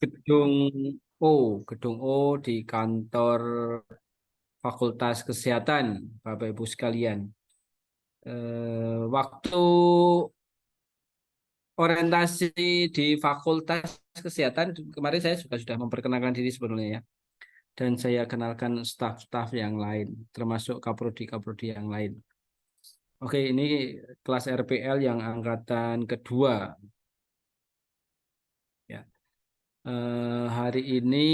gedung O, gedung O di kantor Fakultas Kesehatan, Bapak Ibu sekalian. Waktu orientasi di Fakultas Kesehatan kemarin saya sudah memperkenalkan diri sebenarnya ya. Dan saya kenalkan staf-staf yang lain, termasuk kaprodi-kaprodi yang lain. Oke, ini kelas RPL yang angkatan kedua. Ya. Hari ini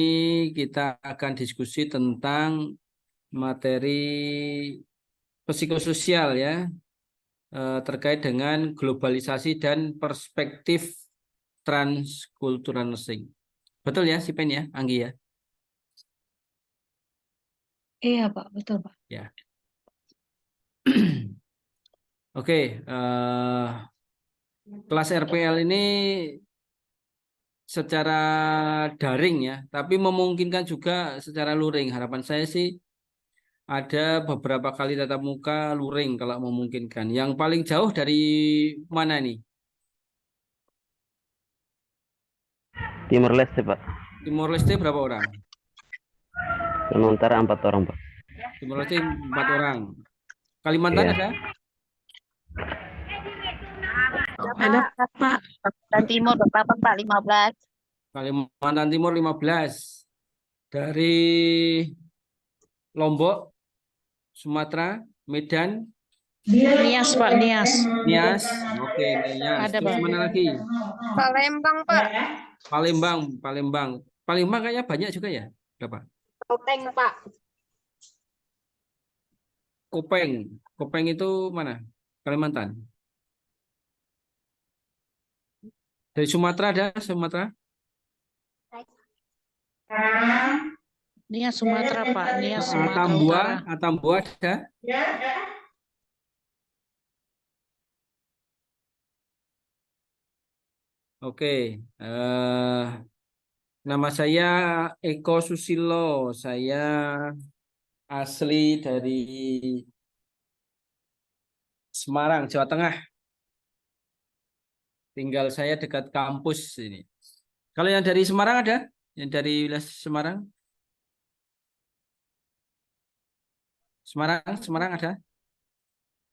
kita akan diskusi tentang materi psikososial ya, terkait dengan globalisasi dan perspektif transkultural nursing. Betul ya, Sipen ya, Anggi ya? Iya, Pak. Betul, Pak. Ya. Oke, kelas RPL ini secara daring ya, tapi memungkinkan juga secara luring. Harapan saya sih ada beberapa kali tatap muka luring kalau memungkinkan. Yang paling jauh dari mana nih? Timor Leste, Pak. Timor Leste berapa orang? Sementara 4 orang, Pak. Timor Leste 4 orang. Kalimantan Iya. ada? Ada, Pak. Dan Timur berapa Pak? 15. Kalimantan Timur 15. Dari Lombok, Sumatera, Medan, Nias, Pak. Nias. Nias. Oke, Nias. Ada, Terus Pak. mana lagi? Palembang Pak. Palembang, Palembang. Palembang kayaknya banyak juga ya? Berapa? Kopeng Pak. Kopeng. Kopeng itu mana? Kalimantan. Dari Sumatera ada? Sumatera? Nias Sumatera, Pak. Nias Sumatera Atambua, Utara. Atambua ada? Oke. Nama saya Eko Susilo. Saya asli dari Semarang, Jawa Tengah. Tinggal saya dekat kampus ini. Kalau yang dari Semarang ada? Yang dari wilayah Semarang? Semarang ada?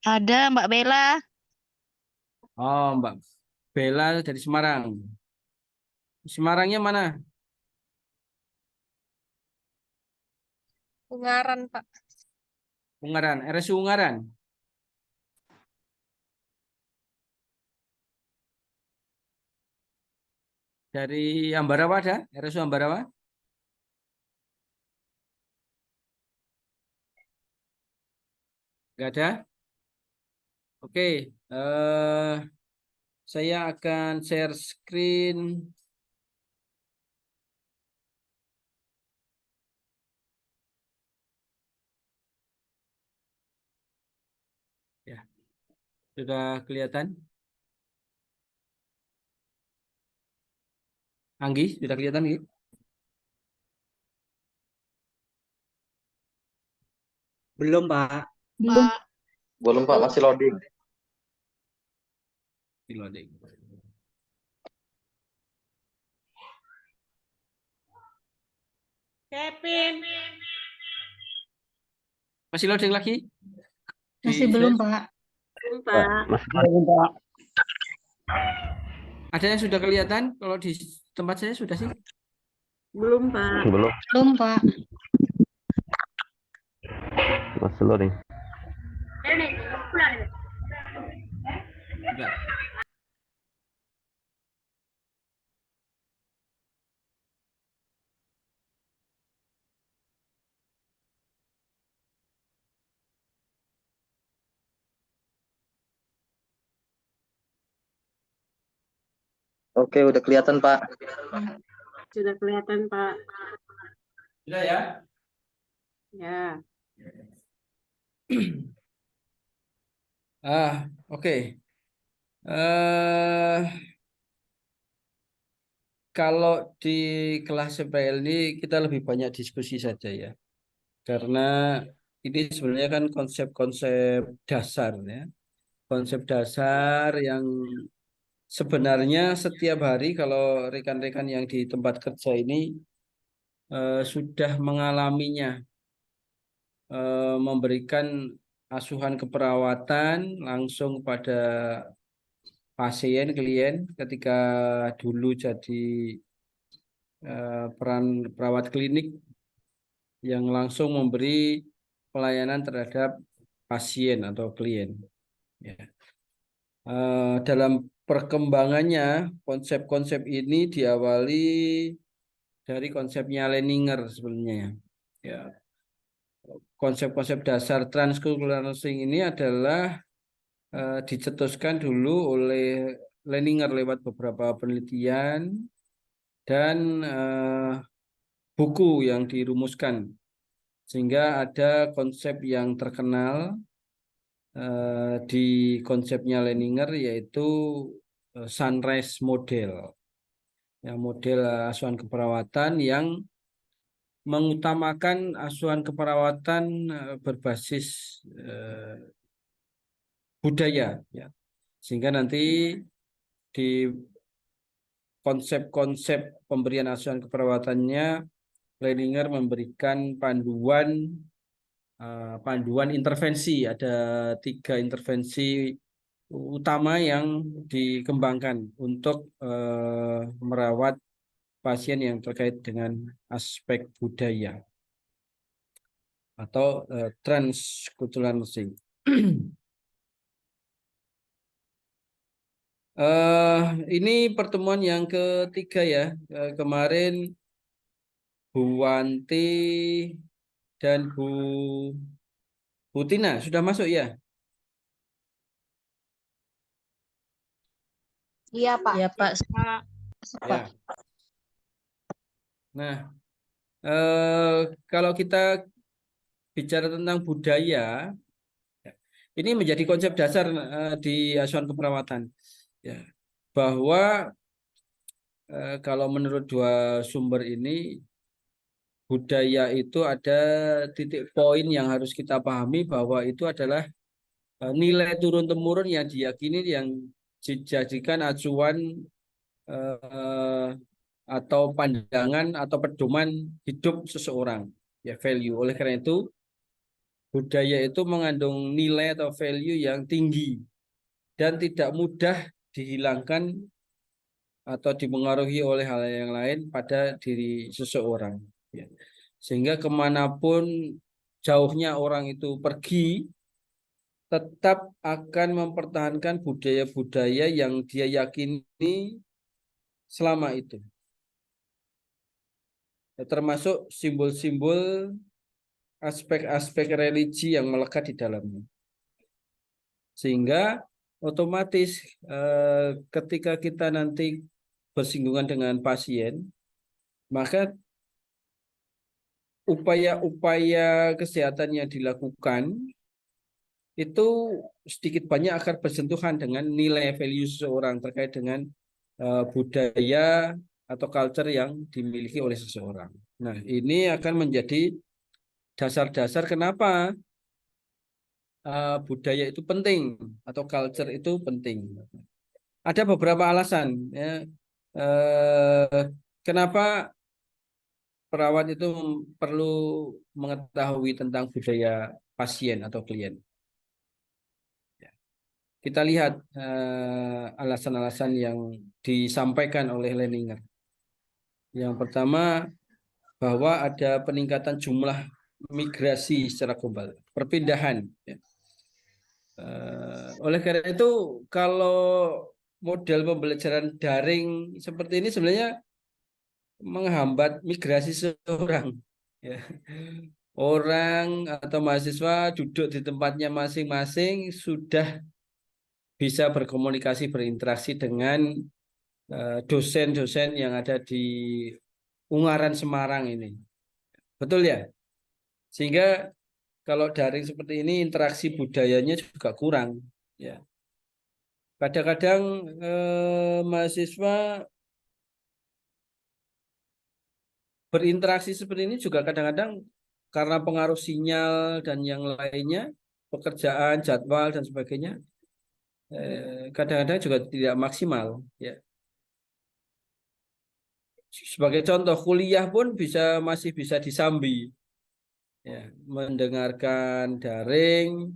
Ada Mbak Bella. Oh, Mbak Bella dari Semarang. Semarangnya mana? Ungaran Pak. Ungaran, RSU Ungaran. Dari Ambarawa ada? RSU Ambarawa? Nggak ada? Oke, saya akan share screen. Ya, sudah kelihatan? Anggi, sudah kelihatan, Anggi? Belum, Pak. Belum. Belum, Pak. Masih loading. Di loading. Kevin. Masih loading lagi? Masih belum, Pak. Belum Pak. Masih Belum, Pak. Ada yang sudah kelihatan? Kalau di tempat saya sudah sih? Belum Pak. belum. Belum, Pak. Masih loading. Enggak. Oke, udah kelihatan, Pak. Sudah kelihatan Pak. Sudah ya? Ya. Oke. Eh, kalau di kelas CPL ini kita lebih banyak diskusi saja ya. Karena ini sebenarnya kan konsep-konsep dasar ya. Konsep dasar yang sebenarnya setiap hari kalau rekan-rekan yang di tempat kerja ini sudah mengalaminya, memberikan asuhan keperawatan langsung pada pasien, klien ketika dulu jadi peran perawat klinik yang langsung memberi pelayanan terhadap pasien atau klien. Ya. Dalam perkembangannya, konsep-konsep ini diawali dari konsepnya Leninger sebenarnya. Ya. Konsep-konsep dasar transkultural nursing ini adalah dicetuskan dulu oleh Leninger lewat beberapa penelitian dan buku yang dirumuskan, sehingga ada konsep yang terkenal di konsepnya Leninger, yaitu Sunrise Model, ya, model asuhan keperawatan yang mengutamakan asuhan keperawatan berbasis budaya, ya, sehingga nanti di konsep-konsep pemberian asuhan keperawatannya Leninger memberikan panduan intervensi. Ada 3 intervensi utama yang dikembangkan untuk merawat pasien yang terkait dengan aspek budaya atau transkultural nursing. Ini pertemuan yang ketiga ya. Kemarin Bu Wanti dan Bu Tina sudah masuk ya? Iya, Pak. Iya, Pak. Ya. Nah, kalau kita bicara tentang budaya, ini menjadi konsep dasar di asuhan keperawatan, ya, bahwa kalau menurut 2 sumber ini, budaya itu ada titik poin yang harus kita pahami bahwa itu adalah nilai turun-temurun yang diyakini yang dijadikan acuan atau pandangan atau pedoman hidup seseorang, ya, value. Oleh karena itu, budaya itu mengandung nilai atau value yang tinggi dan tidak mudah dihilangkan atau dipengaruhi oleh hal yang lain pada diri seseorang, ya. Sehingga kemanapun jauhnya orang itu pergi, tetap akan mempertahankan budaya-budaya yang dia yakini selama itu, termasuk simbol-simbol, aspek-aspek religi yang melekat di dalamnya. Sehingga otomatis ketika kita nanti bersinggungan dengan pasien, maka upaya-upaya kesehatan yang dilakukan itu sedikit banyak akan bersentuhan dengan nilai value seseorang terkait dengan budaya atau culture yang dimiliki oleh seseorang. Nah, ini akan menjadi dasar-dasar kenapa budaya itu penting atau culture itu penting. Ada beberapa alasan, ya, kenapa perawat itu perlu mengetahui tentang budaya pasien atau klien. Kita lihat alasan-alasan yang disampaikan oleh Leninger. Yang pertama, bahwa ada peningkatan jumlah migrasi secara global, perpindahan, ya. Oleh karena itu, kalau model pembelajaran daring seperti ini sebenarnya menghambat migrasi seseorang, ya. Orang atau mahasiswa duduk di tempatnya masing-masing sudah bisa berkomunikasi, berinteraksi dengan dosen-dosen yang ada di Ungaran Semarang ini. Betul ya? Sehingga kalau daring seperti ini interaksi budayanya juga kurang, ya. Kadang-kadang mahasiswa berinteraksi seperti ini juga kadang-kadang karena pengaruh sinyal dan yang lainnya, pekerjaan, jadwal dan sebagainya, kadang-kadang juga tidak maksimal ya. Sebagai contoh kuliah pun masih bisa disambi ya, mendengarkan daring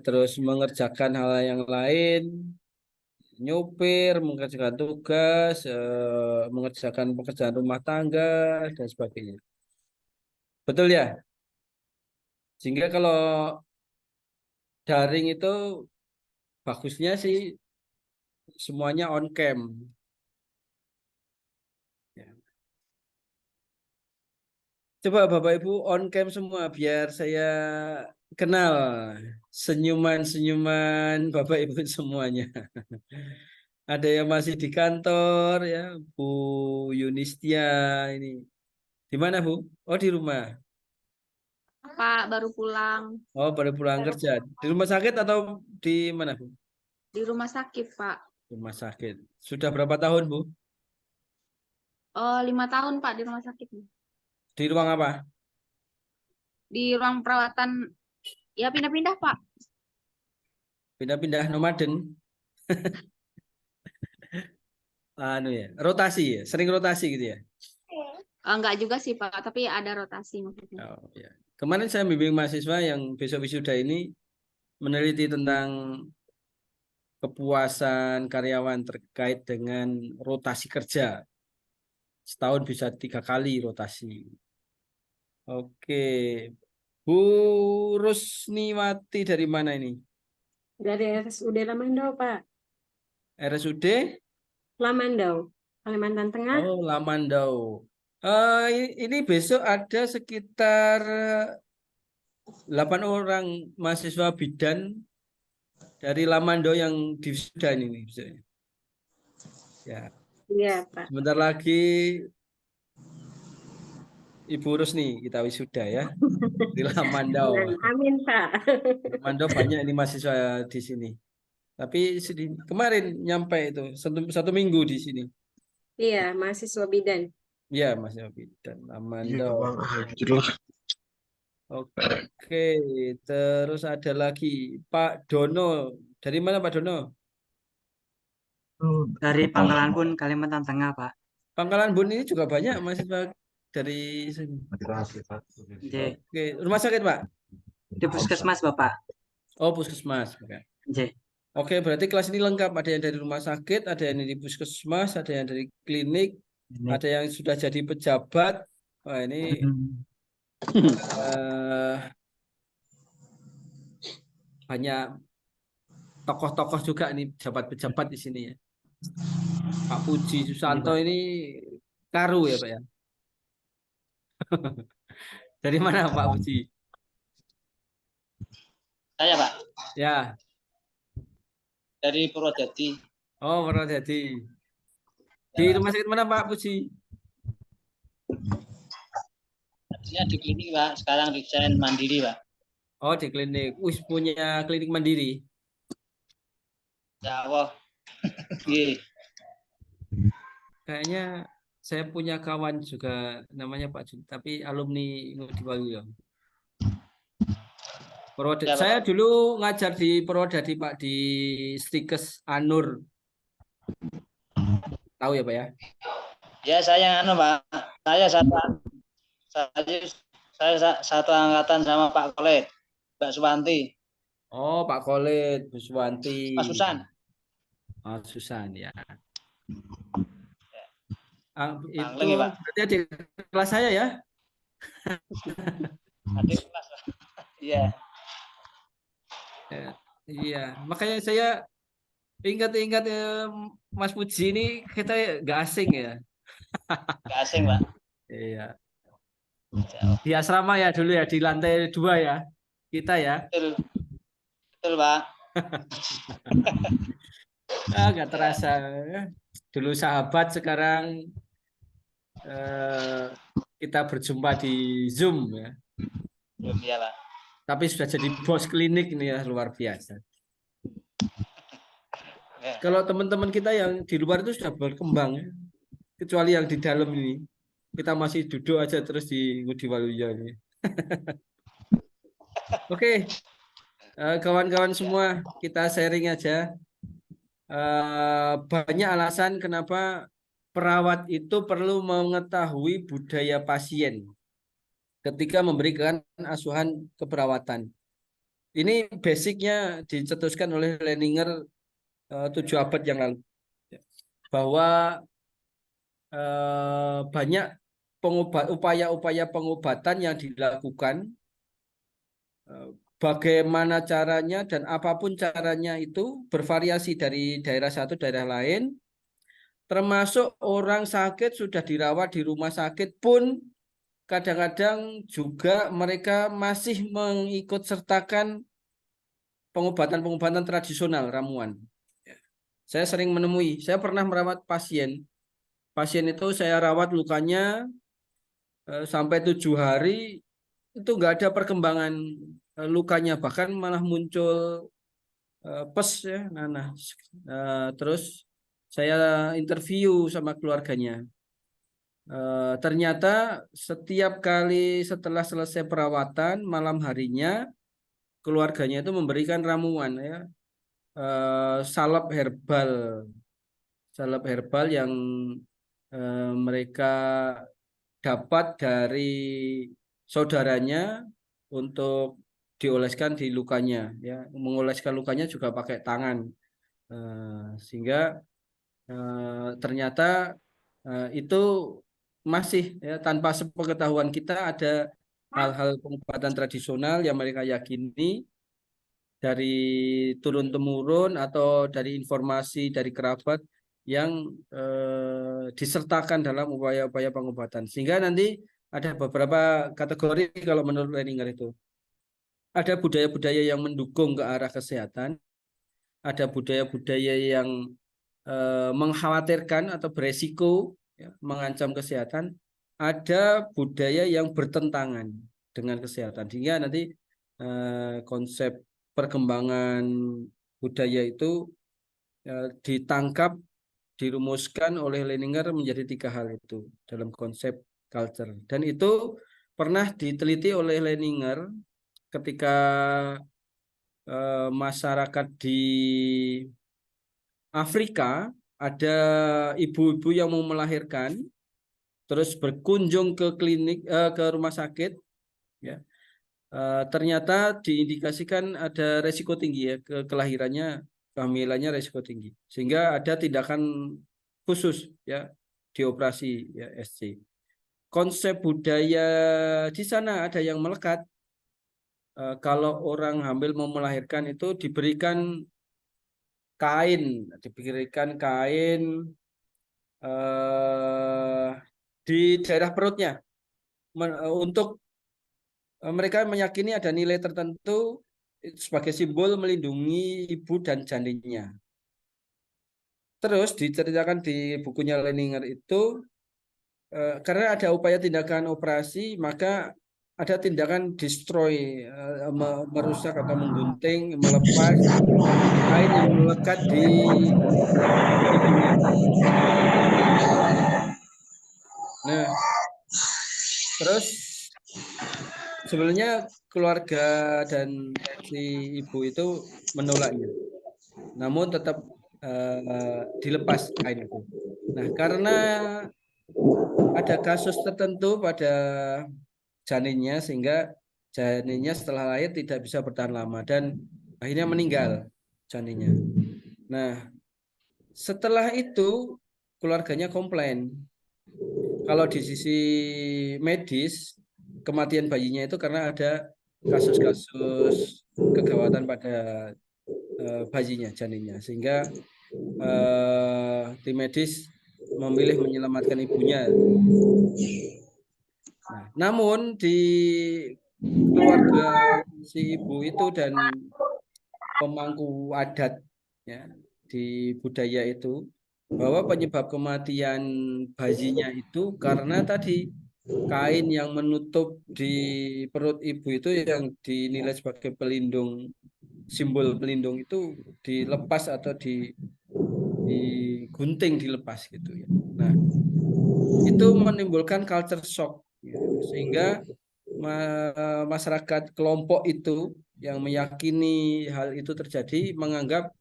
terus mengerjakan hal yang lain, nyupir, mengerjakan tugas, mengerjakan pekerjaan rumah tangga dan sebagainya. Betul ya? Sehingga kalau daring itu bagusnya sih semuanya on cam. Ya. Coba Bapak Ibu on cam semua biar saya kenal senyuman-senyuman Bapak Ibu semuanya. Ada yang masih di kantor ya, Bu Yunistia ini. Di mana Bu? Oh di rumah. Pak, baru pulang Oh baru pulang kerja. Di rumah sakit atau di mana Bu? di rumah sakit, Pak. Rumah sakit. Sudah berapa tahun Bu? Oh, 5 tahun, Pak, di rumah sakit. Di ruang apa? Di ruang perawatan, ya pindah-pindah, Pak. Pindah-pindah nomaden. Anu ya, rotasi ya, sering rotasi gitu ya. Enggak juga sih, Pak, tapi ada rotasi maksudnya. Oh, ya. Kemarin saya bimbing mahasiswa yang besok wisuda ini meneliti tentang kepuasan karyawan terkait dengan rotasi kerja. Setahun bisa 3 kali rotasi. Oke, Bu Rusniwati dari mana ini? Dari RSUD Lamandau, Pak. RSUD? Lamandau, Kalimantan Tengah. Oh, Lamandau. Ini besok ada sekitar 8 orang mahasiswa bidan dari Lamandau yang di wisuda ini besoknya. Ya, Iya, Pak. sebentar lagi Ibu Rusni kita wisuda ya di Lamandau. Amin, Pak. Lamandau banyak ini mahasiswa di sini. Tapi kemarin nyampe itu satu minggu di sini. Iya, mahasiswa bidan. Ya, mahasiswa bidan Lamandau. Oke, terus ada lagi Pak Dono. Dari mana Pak Dono? Dari Pangkalan Bun, Kalimantan Tengah, Pak. Pangkalan Bun ini juga banyak mahasiswa dari sini. J. Oke, rumah sakit Pak? Di puskesmas, Bapak. Oh, puskesmas. Oke. J. Oke, berarti kelas ini lengkap. Ada yang dari rumah sakit, ada yang dari puskesmas, ada yang dari klinik, ada yang sudah jadi pejabat. Wah, ini banyak tokoh-tokoh juga nih, pejabat-pejabat di sini ya. Pak Puji Susanto ini karu ya Pak ya. Dari mana Pak Puji? Saya Pak, Ya. dari Purwodadi. Oh, Purwodadi. Di rumah sakit mana Pak Puji? Tadinya di klinik Pak, sekarang di Sen Mandiri Pak. Oh, di klinik. Punya klinik mandiri. Ya Allah. Iya. Kayaknya saya punya kawan juga namanya Pak Jun, tapi alumni Ngudi Waluyo. Purwodadi. Ya, Pak. Saya dulu ngajar di Purwodadi Pak, di Stikes Anur. Tahu ya Pak ya? Ya saya Pak. Saya satu angkatan sama Pak Kolet, Mbak Suwanti. Oh, Pak Kolet, Bu Suwanti. Pak Susan. Oh, Susan ya. Itu Pangling, ya, Pak. berarti adik kelas saya ya? Adik kelas. Iya. Iya, makanya saya ingat-ingat Mas Puji ini kita nggak asing ya. Gak asing Pak. Iya. Jauh. Di asrama ya dulu ya, di lantai 2 ya. Kita ya. Betul. Betul Pak. Nggak terasa. Dulu sahabat, sekarang kita berjumpa di Zoom ya. Belum ya Pak. Tapi sudah jadi bos klinik ini ya, luar biasa. Ya. Kalau teman-teman kita yang di luar itu sudah berkembang ya. Kecuali yang di dalam ini. Kita masih duduk aja terus di Ngudi Waluyo ini. Oke. Kawan-kawan semua, kita sharing aja. Banyak alasan kenapa perawat itu perlu mengetahui budaya pasien ketika memberikan asuhan keperawatan. Ini basicnya dicetuskan oleh Leninger 7 abad yang lalu, bahwa banyak upaya-upaya pengobatan yang dilakukan, bagaimana caranya dan apapun caranya itu bervariasi dari daerah satu daerah lain, termasuk orang sakit sudah dirawat di rumah sakit pun kadang-kadang juga mereka masih mengikut sertakan pengobatan-pengobatan tradisional ramuan. Saya sering menemui, saya pernah merawat pasien. Pasien itu saya rawat lukanya sampai 7 hari itu nggak ada perkembangan lukanya, bahkan malah muncul pes ya, nanas. Terus saya interview sama keluarganya. Ternyata setiap kali setelah selesai perawatan malam harinya keluarganya itu memberikan ramuan ya, salep herbal yang mereka dapat dari saudaranya untuk dioleskan di lukanya ya, mengoleskan lukanya juga pakai tangan, sehingga ternyata itu masih ya, tanpa sepengetahuan kita ada hal-hal pengobatan tradisional yang mereka yakini dari turun-temurun atau dari informasi dari kerabat yang disertakan dalam upaya-upaya pengobatan. Sehingga nanti ada beberapa kategori kalau menurut Leninger itu. Ada budaya-budaya yang mendukung ke arah kesehatan, ada budaya-budaya yang mengkhawatirkan atau beresiko ya, mengancam kesehatan, ada budaya yang bertentangan dengan kesehatan. Sehingga nanti konsep perkembangan budaya itu ditangkap, dirumuskan oleh Leninger menjadi 3 hal itu dalam konsep culture. Dan itu pernah diteliti oleh Leninger ketika masyarakat di Afrika ada ibu-ibu yang mau melahirkan, terus berkunjung ke klinik, ke rumah sakit, ya. Ternyata diindikasikan ada resiko tinggi ya, kelahirannya, kehamilannya resiko tinggi, sehingga ada tindakan khusus ya, dioperasi ya, SC. Konsep budaya di sana ada yang melekat. Kalau orang hamil mau melahirkan itu diberikan kain di daerah perutnya untuk mereka meyakini ada nilai tertentu sebagai simbol melindungi ibu dan janinnya. Terus diceritakan di bukunya Leninger itu karena ada upaya tindakan operasi, maka ada tindakan destroy, merusak atau menggunting, melepas kain yang melekat di ibunya. Nah, terus sebenarnya keluarga dan si ibu itu menolaknya, namun tetap dilepas kain itu. Nah, karena ada kasus tertentu pada janinnya, sehingga janinnya setelah lahir tidak bisa bertahan lama dan akhirnya meninggal janinnya. Nah, setelah itu keluarganya komplain. Kalau di sisi medis, kematian bayinya itu karena ada kasus-kasus kegawatan pada bayinya, janinnya, sehingga tim medis memilih menyelamatkan ibunya. Nah, namun di keluarga si ibu itu dan pemangku adat ya, di budaya itu, bahwa penyebab kematian bayinya itu karena tadi kain yang menutup di perut ibu itu yang dinilai sebagai pelindung, simbol pelindung itu dilepas atau digunting, dilepas gitu ya. Nah, itu menimbulkan culture shock ya, sehingga masyarakat kelompok itu yang meyakini hal itu terjadi menganggap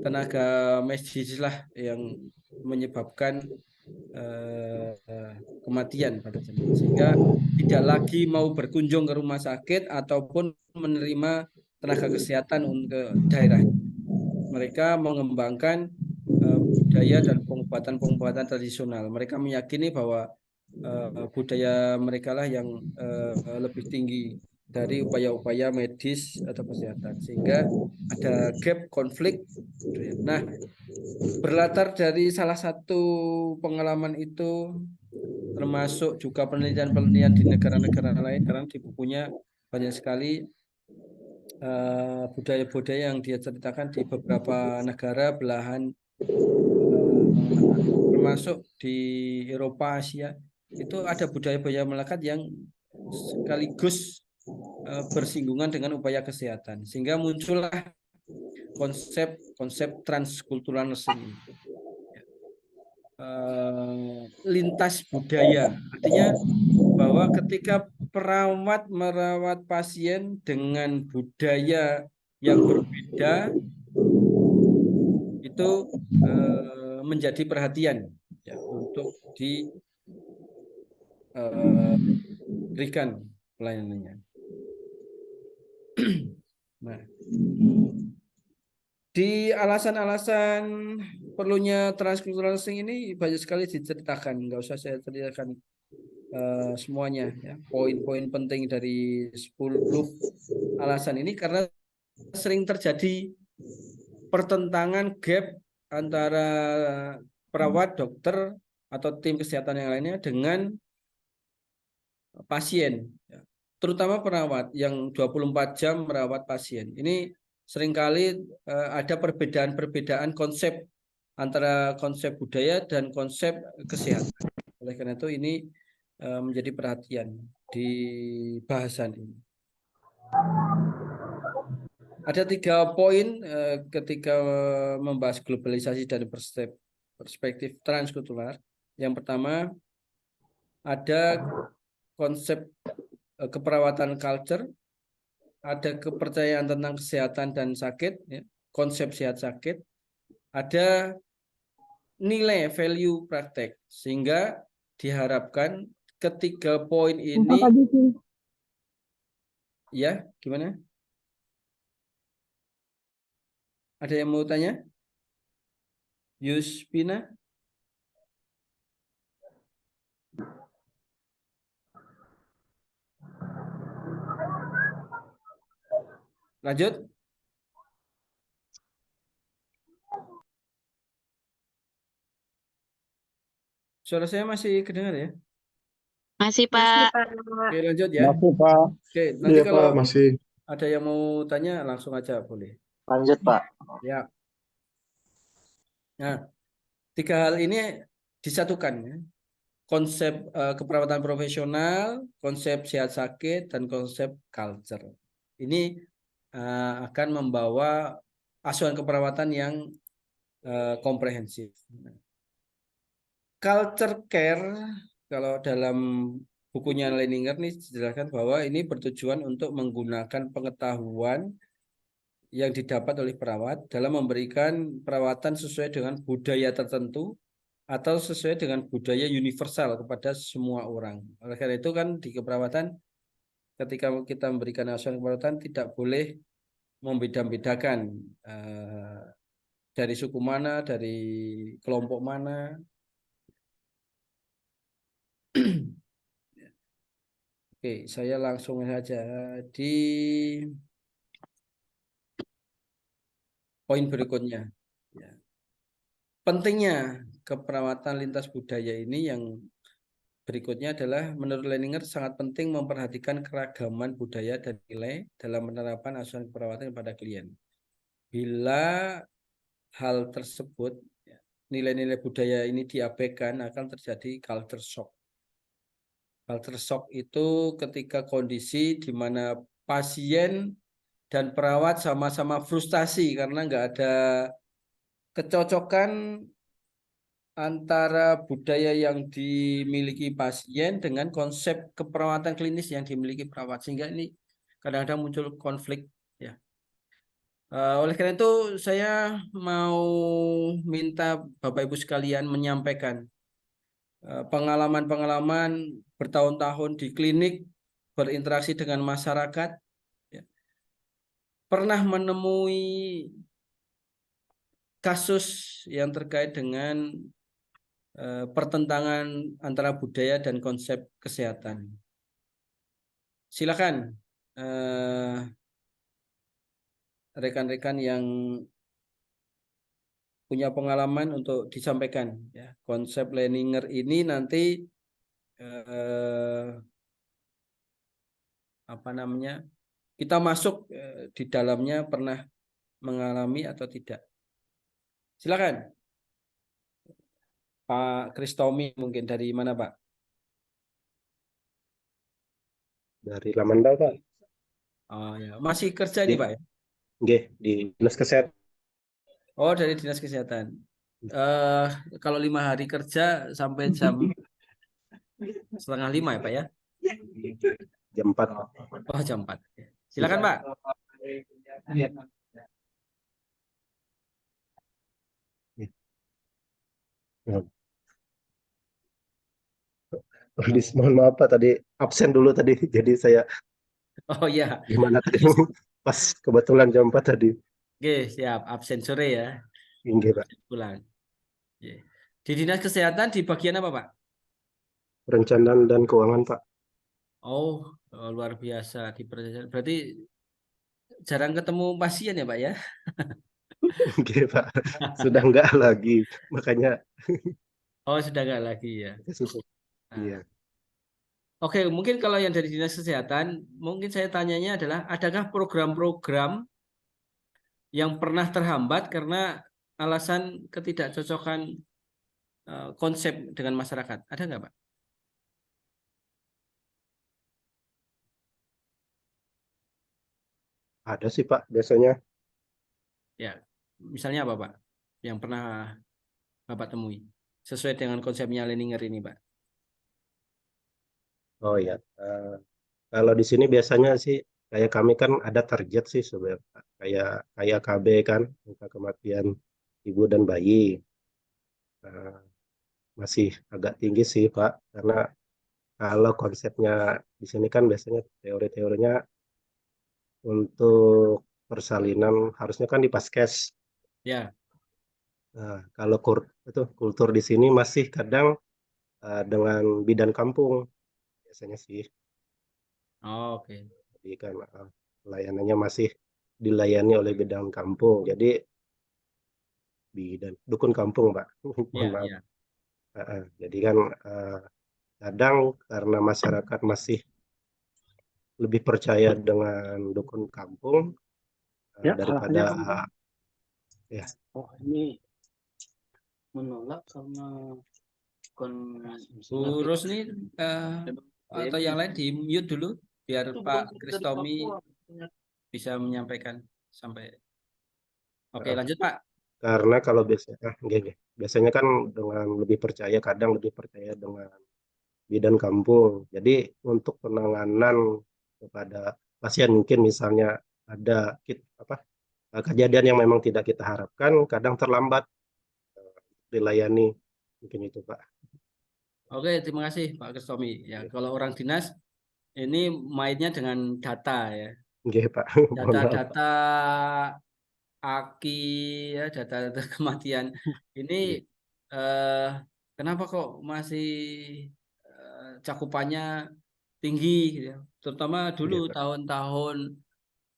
tenaga medis lah yang menyebabkan kematian pada jemaah, sehingga tidak lagi mau berkunjung ke rumah sakit ataupun menerima tenaga kesehatan untuk daerah. Mereka mengembangkan budaya dan pengobatan tradisional. Mereka meyakini bahwa budaya mereka lah yang lebih tinggi dari upaya-upaya medis atau kesehatan, sehingga ada gap konflik. Nah, berlatar dari salah satu pengalaman itu, termasuk juga penelitian-penelitian di negara-negara lain, karena di bukunya banyak sekali budaya-budaya yang dia ceritakan di beberapa negara belahan, termasuk di Eropa, Asia, itu ada budaya-budaya melekat yang sekaligus bersinggungan dengan upaya kesehatan, sehingga muncullah konsep transkultural nursing, lintas budaya. Artinya bahwa ketika perawat merawat pasien dengan budaya yang berbeda, itu menjadi perhatian ya, untuk diberikan pelayanannya. Nah, di alasan-alasan perlunya transkultural nursing ini banyak sekali diceritakan, nggak usah saya ceritakan semuanya ya. Poin-poin penting dari 10 alasan ini karena sering terjadi pertentangan, gap antara perawat, dokter atau tim kesehatan yang lainnya dengan pasien, terutama perawat yang 24 jam merawat pasien. Ini seringkali ada perbedaan konsep antara konsep budaya dan konsep kesehatan. Oleh karena itu ini menjadi perhatian di bahasan ini. Ada 3 poin ketika membahas globalisasi dari perspektif transkultural. Yang pertama, ada konsep keperawatan culture, ada kepercayaan tentang kesehatan dan sakit, ya, konsep sehat sakit, ada nilai value praktek, sehingga diharapkan ketiga poin ini, ya gimana? Ada yang mau tanya? Yuspina? Lanjut. Suara saya masih kedengar ya? Masih, Masih, Pak. Pak. Oke, lanjut ya. Masih, Pak. Oke, nanti Iya, kalau Pak, masih. ada yang mau tanya langsung aja boleh. Lanjut, Pak. Ya. Nah, 3 hal ini disatukan ya. Konsep keperawatan profesional, konsep sehat sakit, dan konsep culture. Ini akan membawa asuhan keperawatan yang komprehensif. Culture care, kalau dalam bukunya Leininger nih dijelaskan bahwa ini bertujuan untuk menggunakan pengetahuan yang didapat oleh perawat dalam memberikan perawatan sesuai dengan budaya tertentu atau sesuai dengan budaya universal kepada semua orang. Oleh karena itu kan di keperawatan, ketika kita memberikan asuhan keperawatan tidak boleh membeda-bedakan dari suku mana, dari kelompok mana. Oke, saya langsung saja di poin berikutnya. Ya. Pentingnya keperawatan lintas budaya ini yang berikutnya adalah menurut Leininger sangat penting memperhatikan keragaman budaya dan nilai dalam penerapan asuhan keperawatan kepada klien. Bila hal tersebut, nilai-nilai budaya ini diabaikan, akan terjadi culture shock. Culture shock itu ketika kondisi di mana pasien dan perawat sama-sama frustasi karena nggak ada kecocokan antara budaya yang dimiliki pasien dengan konsep keperawatan klinis yang dimiliki perawat, sehingga ini kadang-kadang muncul konflik ya. Oleh karena itu saya mau minta Bapak Ibu sekalian menyampaikan pengalaman-pengalaman bertahun-tahun di klinik, berinteraksi dengan masyarakat, ya. Pernah menemui kasus yang terkait dengan pertentangan antara budaya dan konsep kesehatan. Silakan rekan-rekan yang punya pengalaman untuk disampaikan ya. Konsep Leninger ini nanti kita masuk di dalamnya pernah mengalami atau tidak. Silakan Pak Kristomi, mungkin dari mana Pak? Dari Lamandau, Pak. Oh ya, masih kerja nih Pak ya? Nggih, di Dinas Kesehatan. Oh, dari Dinas Kesehatan. Kalau 5 hari kerja sampai jam 4:30 ya Pak ya? Jam 4. Oh, jam 4. Silakan Pak. Mohon maaf Pak, tadi absen dulu tadi. Jadi saya Oh ya. gimana tadi? Pas kebetulan jam 4 tadi. Oke, siap. Absen sore ya. Nggih, Pak. Pulang. Di Dinas Kesehatan di bagian apa Pak? Perencanaan dan keuangan, Pak. Oh, luar biasa di perencanaan. Berarti jarang ketemu pasien ya Pak ya? Nggih, Pak. Sudah enggak lagi. Makanya Oh, sudah enggak lagi ya. Iya. Oke, mungkin kalau yang dari Dinas Kesehatan, mungkin saya tanyanya adalah, adakah program-program yang pernah terhambat karena alasan ketidakcocokan konsep dengan masyarakat? Ada nggak, Pak? Ada sih, Pak, biasanya. Ya, misalnya apa, Pak? Yang pernah Bapak temui sesuai dengan konsepnya Leninger ini, Pak? Oh ya, kalau di sini biasanya sih kayak kami kan ada target sih sebenarnya, kayak KB kan, angka kematian ibu dan bayi. Masih agak tinggi sih Pak, karena kalau konsepnya di sini kan biasanya teori-teorinya untuk persalinan harusnya kan di Paskes. Ya. Kalau kultur di sini masih kadang dengan bidan kampung biasanya sih. Oh, oke. Jadi kan layanannya masih dilayani oleh bidan kampung. Jadi bidan dukun kampung, Pak. Mohon maaf. Ya. Jadi kan kadang karena masyarakat masih lebih percaya dengan dukun kampung daripada ya. Oh, ini menolak karena Bu Rosni atau yang lain di mute dulu biar Pak Kristomi bisa menyampaikan sampai. Oke, lanjut Pak. Karena kalau biasanya kan dengan kadang lebih percaya dengan bidan kampung. Jadi untuk penanganan kepada pasien mungkin misalnya ada kejadian yang memang tidak kita harapkan, kadang terlambat dilayani, mungkin itu Pak. Oke, terima kasih Pak Kristomi. Ya, kalau orang dinas ini mainnya dengan data ya. Nggih, Pak. Data-data AKI ya, data kematian. Ini kenapa kok masih cakupannya tinggi ya. Terutama dulu tahun-tahun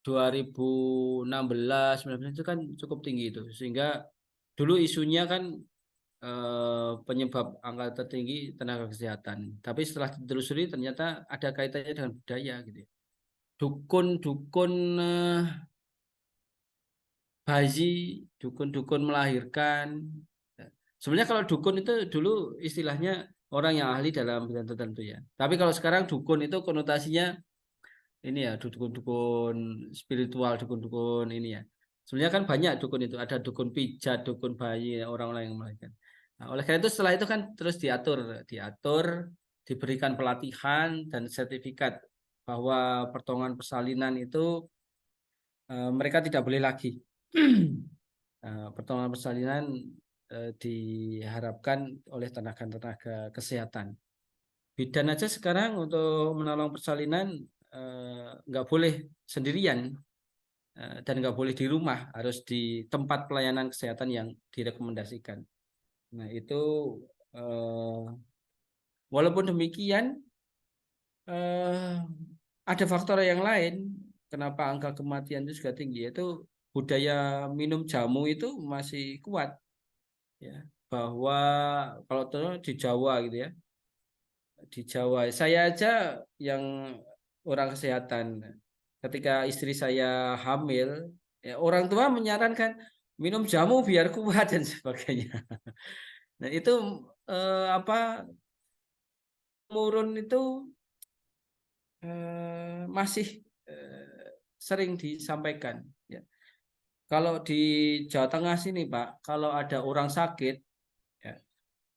2016 19 itu kan cukup tinggi itu. Sehingga dulu isunya kan penyebab angka tertinggi tenaga kesehatan. Tapi setelah ditelusuri ternyata ada kaitannya dengan budaya gitu. Dukun-dukun bayi, dukun-dukun melahirkan. Sebenarnya kalau dukun itu dulu istilahnya orang yang ahli dalam bidang tertentu ya. Tapi kalau sekarang dukun itu konotasinya ini ya, dukun-dukun spiritual, dukun-dukun ini ya. Sebenarnya kan banyak dukun itu, ada dukun pijat, dukun bayi, orang-orang yang melahirkan. Nah, oleh karena itu setelah itu kan terus diatur, diberikan pelatihan dan sertifikat bahwa pertolongan persalinan itu mereka tidak boleh lagi. Pertolongan persalinan diharapkan oleh tenaga-tenaga kesehatan. Bidan aja sekarang untuk menolong persalinan nggak boleh sendirian dan nggak boleh di rumah, harus di tempat pelayanan kesehatan yang direkomendasikan. Nah itu walaupun demikian ada faktor yang lain kenapa angka kematian itu juga tinggi, yaitu budaya minum jamu itu masih kuat, ya, bahwa kalau di Jawa gitu ya, di Jawa saya aja yang orang kesehatan, ketika istri saya hamil, ya, orang tua menyarankan minum jamu biar kuat dan sebagainya. Nah itu murun itu masih sering disampaikan, ya. Kalau di Jawa Tengah sini Pak, kalau ada orang sakit, ya,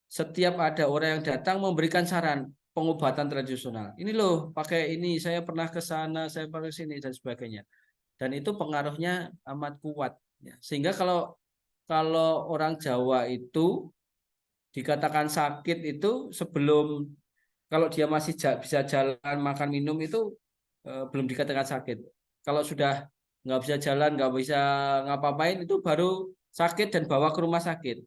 setiap ada orang yang datang memberikan saran pengobatan tradisional. Ini loh, pakai ini, saya pernah ke sana, saya pernah ke sini dan sebagainya. Dan itu pengaruhnya amat kuat, ya. Sehingga kalau orang Jawa itu dikatakan sakit itu sebelum, kalau dia masih bisa jalan, makan, minum itu belum dikatakan sakit. Kalau sudah nggak bisa jalan, nggak bisa ngapa-ngapain, itu baru sakit dan bawa ke rumah sakit.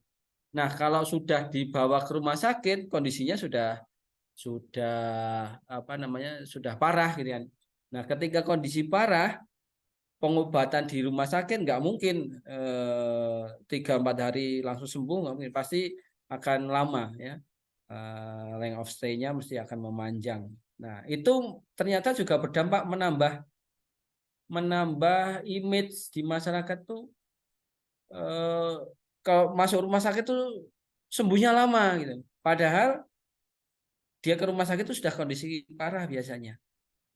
Nah, kalau sudah dibawa ke rumah sakit, kondisinya sudah sudah parah gitu kan. Nah, ketika kondisi parah, pengobatan di rumah sakit nggak mungkin 3-4 hari langsung sembuh, nggak mungkin, pasti akan lama, ya. Length of stay-nya mesti akan memanjang. Nah, itu ternyata juga berdampak menambah image di masyarakat tuh, kalau masuk rumah sakit tuh sembuhnya lama gitu. Padahal dia ke rumah sakit itu sudah kondisi parah biasanya.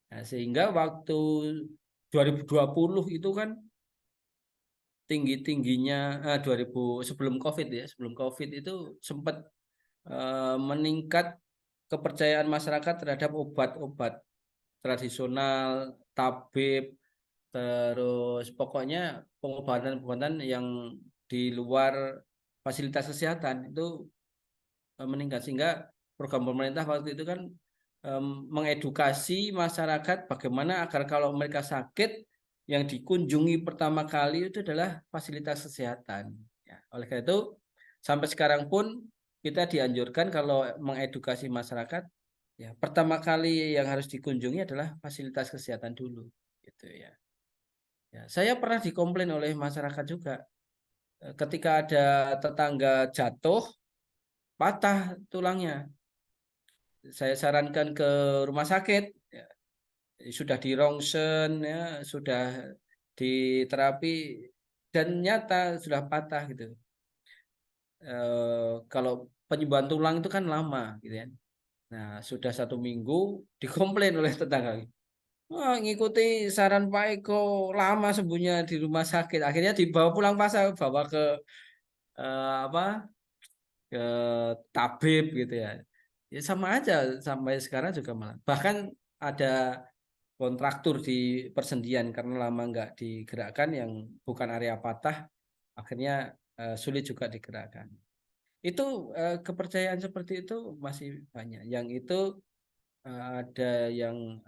Nah, sehingga waktu 2020 itu kan tinggi-tingginya 2000 sebelum COVID, ya, sebelum COVID itu sempat meningkat kepercayaan masyarakat terhadap obat-obat tradisional, tabib, terus pokoknya pengobatan-pengobatan yang di luar fasilitas kesehatan itu meningkat, sehingga program pemerintah waktu itu kan mengedukasi masyarakat bagaimana agar kalau mereka sakit yang dikunjungi pertama kali itu adalah fasilitas kesehatan, ya. Oleh karena itu sampai sekarang pun kita dianjurkan kalau mengedukasi masyarakat, ya, pertama kali yang harus dikunjungi adalah fasilitas kesehatan dulu, gitu ya. Ya, saya pernah dikomplain oleh masyarakat juga ketika ada tetangga jatuh patah tulangnya, saya sarankan ke rumah sakit, ya, sudah di rongsen, ya, sudah diterapi dan nyata sudah patah gitu. Kalau penyembuhan tulang itu kan lama gitu ya. Nah, sudah 1 minggu dikomplain oleh tetangga. Wah, ngikuti saran Pak Eko, lama sembuhnya di rumah sakit. Akhirnya dibawa pulang pasar, bawa ke ke tabib gitu ya. Ya sama aja sampai sekarang juga malah. Bahkan ada kontraktur di persendian karena lama nggak digerakkan, yang bukan area patah, akhirnya sulit juga digerakkan. Itu kepercayaan seperti itu masih banyak. Yang itu ada yang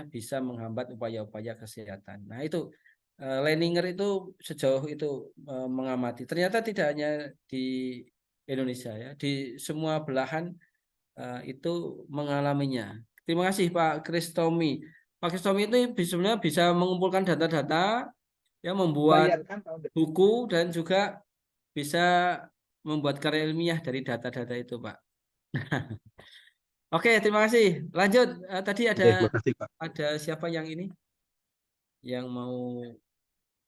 bisa menghambat upaya-upaya kesehatan. Nah itu Leninger itu sejauh itu mengamati. Ternyata tidak hanya di Indonesia, ya, di semua belahan itu mengalaminya. Terima kasih Pak Kristomi. Pak Kristomi itu sebenarnya bisa mengumpulkan data-data, ya, membuat buku dan juga bisa membuat karya ilmiah dari data-data itu, Pak. Oke, terima kasih. Lanjut, tadi makasih, Pak. ada siapa yang ini yang mau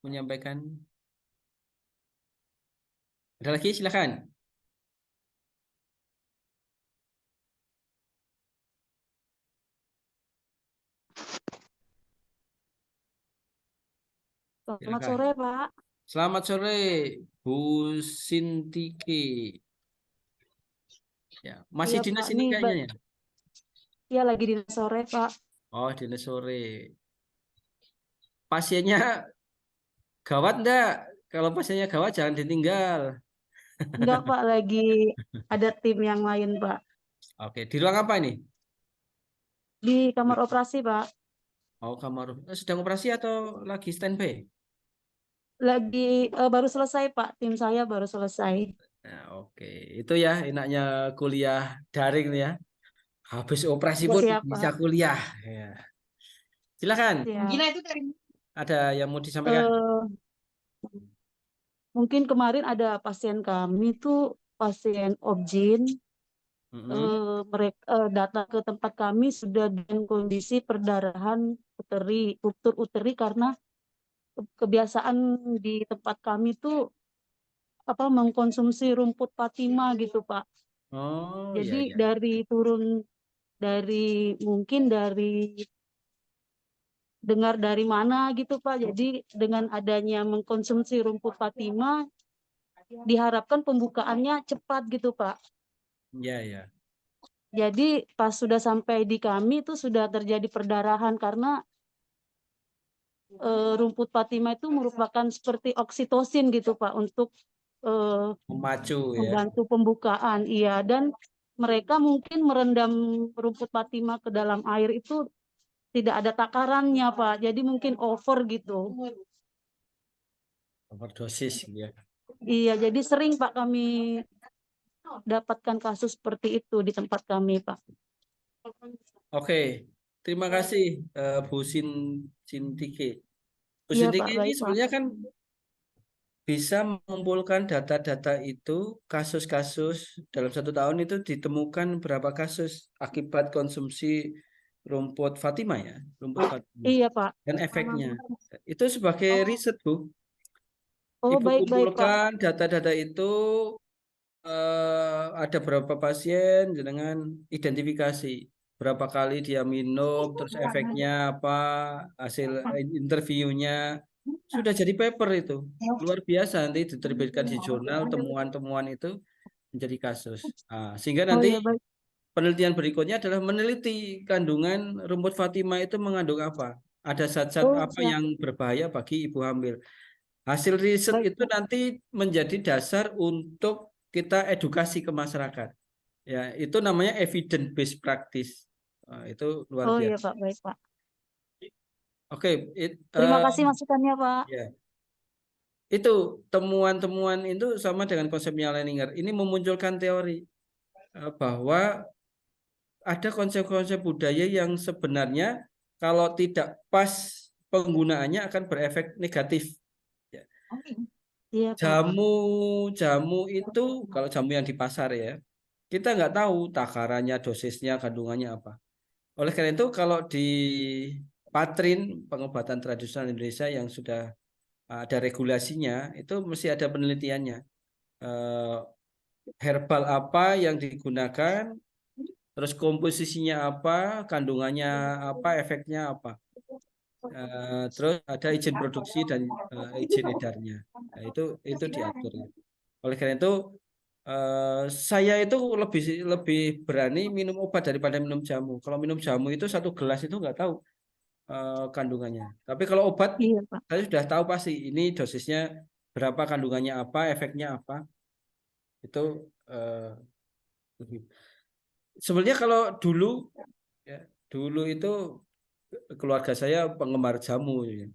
menyampaikan? Ada lagi, silakan. Selamat sore, Pak. Selamat sore, Bu Sintiki. Ya, masih Iya, dinas Pak. ini Nih, kayaknya ya. Iya, lagi dinas sore, Pak. Oh, dinas sore. Pasiennya gawat enggak? Kalau pasiennya gawat jangan ditinggal. Enggak, Pak, lagi ada tim yang lain, Pak. Oke, di ruang apa ini? Di kamar operasi, Pak. Oh, kamar. Sedang operasi atau lagi standby? Lagi baru selesai, Pak. Tim saya baru selesai. Nah, oke. Itu ya enaknya kuliah daring nih ya. Habis operasi pun Siap, bisa Pak. kuliah. Ya. Silakan. Siap. Ada yang mau disampaikan? Eh, mungkin kemarin ada pasien kami tuh pasien objin. Mereka datang ke tempat kami sudah dengan kondisi perdarahan ruptur uteri karena kebiasaan di tempat kami tuh mengkonsumsi rumput Fatima gitu, Pak. Oh, Jadi iya, iya. mungkin dari dengar dari mana gitu, Pak. Jadi dengan adanya mengkonsumsi rumput Fatima diharapkan pembukaannya cepat gitu, Pak. Iya, iya. Jadi pas sudah sampai di kami itu sudah terjadi perdarahan karena rumput Fatima itu merupakan seperti oksitosin gitu, Pak, untuk Memacu ya. membantu pembukaan. Iya, dan mereka mungkin merendam rumput Fatima ke dalam air itu tidak ada takarannya, Pak. Jadi mungkin over gitu. Overdosis ya. Iya, jadi sering, Pak, kami dapatkan kasus seperti itu di tempat kami, Pak. Oke, terima kasih Bu Sintike. Bu Iya, Sintike Pak, ini baik, Pak. sebenarnya kan bisa mengumpulkan data-data itu, kasus-kasus dalam 1 tahun itu ditemukan berapa kasus akibat konsumsi rumput Fatima ya, rumput Fatima. Iya, Pak. Dan efeknya. Itu sebagai riset, Bu. Oh, Ibu baik, Pak. kumpulkan data-data itu, ada berapa pasien dengan identifikasi. Berapa kali dia minum, terus efeknya apa, hasil interviewnya. Sudah jadi paper itu. Luar biasa, nanti diterbitkan di jurnal, temuan-temuan itu menjadi kasus. Sehingga Oh, nanti iya, baik. penelitian berikutnya adalah meneliti kandungan rumput Fatima itu mengandung apa. Ada zat-zat Oh, apa siap. yang berbahaya bagi ibu hamil. Hasil riset Baik, itu nanti menjadi dasar untuk kita edukasi ke masyarakat. Ya, itu namanya evidence based practice. Itu luar Oh, iya, biasa. Pak. Baik, Pak. Oke, Terima kasih masukannya, Pak. ya. Itu temuan-temuan itu sama dengan konsepnya Leninger. Ini memunculkan teori bahwa ada konsep-konsep budaya yang sebenarnya kalau tidak pas penggunaannya akan berefek negatif. Ya. Iya, Pak. Jamu itu kalau jamu yang di pasar ya, kita nggak tahu takarannya, dosisnya, kandungannya apa. Oleh karena itu kalau di Patrin, pengobatan tradisional Indonesia yang sudah ada regulasinya, itu mesti ada penelitiannya. Herbal apa yang digunakan, terus komposisinya apa, kandungannya apa, efeknya apa. Terus ada izin produksi dan izin edarnya. Nah, itu diatur. Oleh karena itu saya itu lebih berani minum obat daripada minum jamu. Kalau minum jamu itu 1 gelas itu nggak tahu kandungannya. Tapi kalau obat Iya, Pak. saya sudah tahu pasti ini dosisnya berapa, kandungannya apa, efeknya apa. Itu sebenarnya kalau dulu ya, dulu itu keluarga saya penggemar jamu, ya,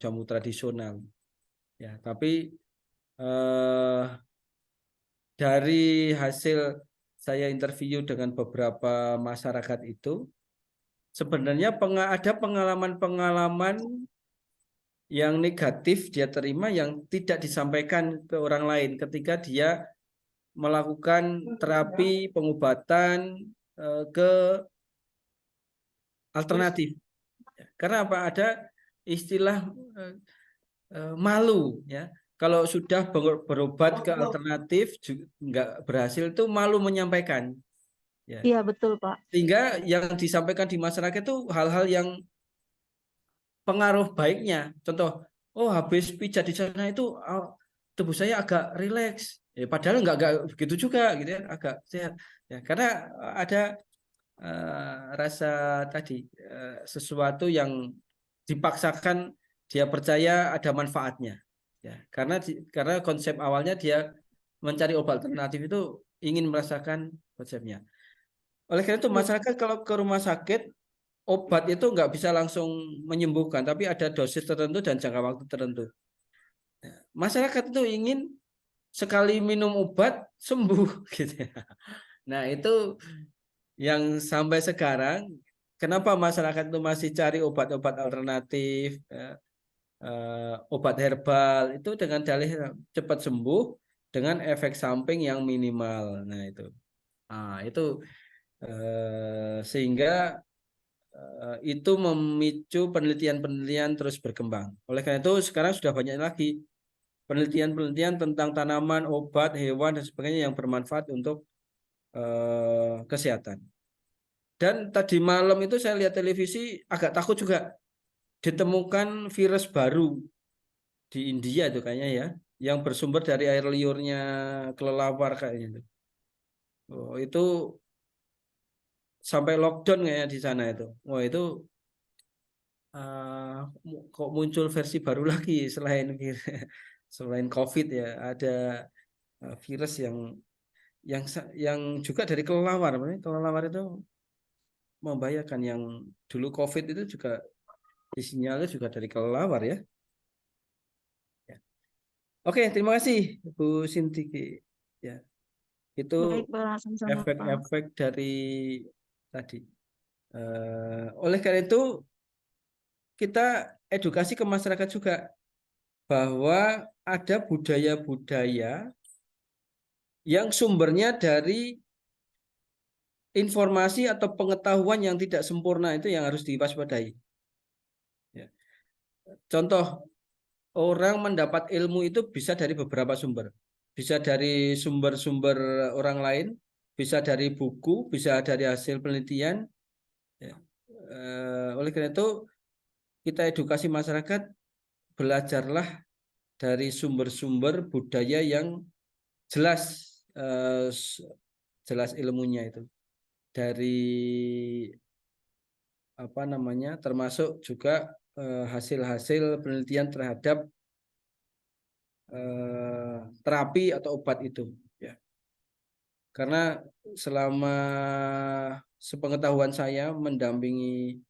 jamu tradisional. Ya, tapi dari hasil saya interview dengan beberapa masyarakat itu, sebenarnya ada pengalaman-pengalaman yang negatif dia terima yang tidak disampaikan ke orang lain ketika dia melakukan terapi pengobatan ke alternatif. Karena apa? Ada istilah malu ya. Kalau sudah berobat ke alternatif nggak berhasil itu malu menyampaikan. Ya. Iya, betul, Pak. Sehingga yang disampaikan di masyarakat itu hal-hal yang pengaruh baiknya. Contoh, oh habis pijat di sana itu tubuh saya agak rileks. Ya, padahal nggak begitu juga gitu ya, agak sehat. Ya, karena ada rasa tadi sesuatu yang dipaksakan dia percaya ada manfaatnya, ya. Karena konsep awalnya dia mencari obat alternatif itu ingin merasakan konsepnya. Oleh karena itu masyarakat kalau ke rumah sakit, obat itu nggak bisa langsung menyembuhkan, tapi ada dosis tertentu dan jangka waktu tertentu. Masyarakat itu ingin sekali minum obat sembuh gitu ya. Nah, itu yang sampai sekarang kenapa masyarakat itu masih cari obat-obat alternatif, obat herbal itu dengan dalih cepat sembuh dengan efek samping yang minimal. Nah, itu sehingga itu memicu penelitian-penelitian terus berkembang. Oleh karena itu sekarang sudah banyak lagi penelitian-penelitian tentang tanaman, obat, hewan dan sebagainya yang bermanfaat untuk kesehatan. Dan tadi malam itu saya lihat televisi agak takut juga, ditemukan virus baru di India itu kayaknya ya, yang bersumber dari air liurnya kelelawar kayaknya itu. Oh, itu sampai lockdown kayaknya di sana itu. Wah, itu kok muncul versi baru lagi selain COVID ya, ada virus yang juga dari kelelawar. Kelelawar itu membahayakan. Yang dulu COVID itu juga sinyalnya juga dari kelelawar ya. Oke, terima kasih Bu Sinti. Ya, itu Baik, Pak, sama-sama, Pak. efek-efek dari tadi. Oleh karena itu kita edukasi ke masyarakat juga bahwa ada budaya-budaya yang sumbernya dari informasi atau pengetahuan yang tidak sempurna, itu yang harus diwaspadai. Ya. Contoh, orang mendapat ilmu itu bisa dari beberapa sumber. Bisa dari sumber-sumber orang lain, bisa dari buku, bisa dari hasil penelitian. Ya. Oleh karena itu, kita edukasi masyarakat, belajarlah dari sumber-sumber budaya yang jelas ilmunya itu. Dari termasuk juga hasil-hasil penelitian terhadap terapi atau obat itu, ya. Karena selama sepengetahuan saya mendampingi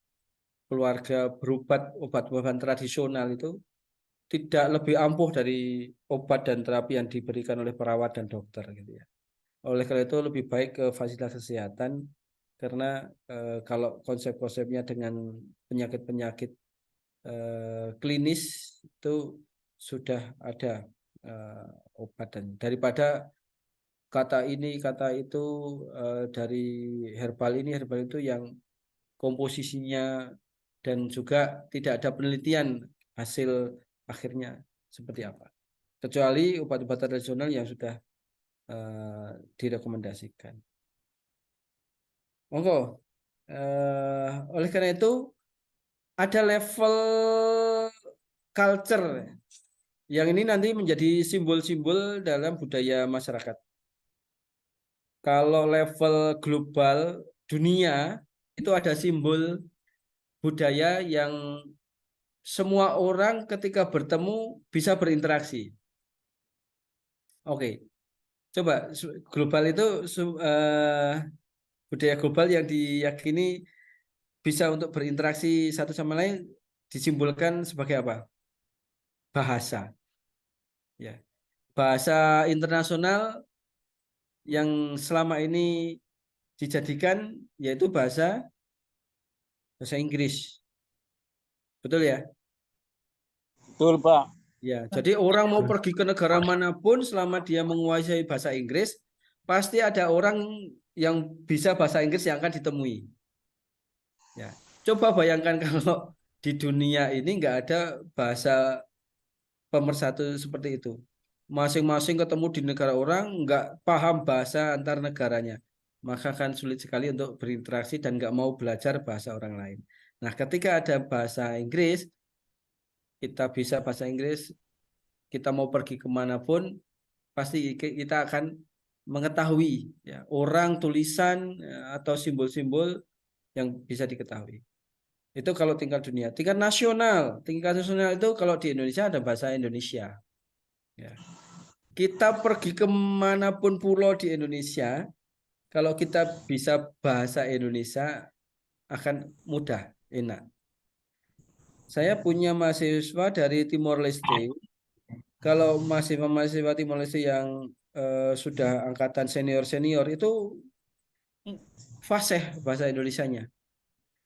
keluarga berobat obat-obatan tradisional itu tidak lebih ampuh dari obat dan terapi yang diberikan oleh perawat dan dokter gitu ya. Oleh karena itu lebih baik ke fasilitas kesehatan, karena kalau konsep-konsepnya dengan penyakit-penyakit klinis itu sudah ada obat, dan daripada kata ini kata itu dari herbal ini herbal itu yang komposisinya dan juga tidak ada penelitian hasil akhirnya seperti apa, kecuali obat-obat tradisional yang sudah direkomendasikan. Monggo. Oleh karena itu ada level culture yang ini nanti menjadi simbol-simbol dalam budaya masyarakat. Kalau level global dunia itu ada simbol budaya yang semua orang ketika bertemu bisa berinteraksi. Oke. Coba global itu budaya global yang diyakini bisa untuk berinteraksi satu sama lain disimbolkan sebagai apa? Bahasa. Ya. Bahasa internasional yang selama ini dijadikan yaitu bahasa Inggris. Betul ya? Betul, Pak. Ya, jadi orang mau pergi ke negara manapun selama dia menguasai bahasa Inggris, pasti ada orang yang bisa bahasa Inggris yang akan ditemui. Ya, coba bayangkan kalau di dunia ini nggak ada bahasa pemersatu seperti itu. Masing-masing ketemu di negara orang nggak paham bahasa antar negaranya, maka akan sulit sekali untuk berinteraksi dan nggak mau belajar bahasa orang lain. Nah, ketika ada bahasa Inggris, kita bisa bahasa Inggris, kita mau pergi kemanapun, pasti kita akan mengetahui ya, orang, tulisan atau simbol-simbol yang bisa diketahui. Itu kalau tingkat dunia. Tingkat nasional itu kalau di Indonesia ada bahasa Indonesia. Ya. Kita pergi kemanapun pulau di Indonesia, kalau kita bisa bahasa Indonesia akan mudah, enak. Saya punya mahasiswa dari Timor Leste. Kalau mahasiswa Timor Leste yang sudah angkatan senior itu fasih bahasa Indonesianya.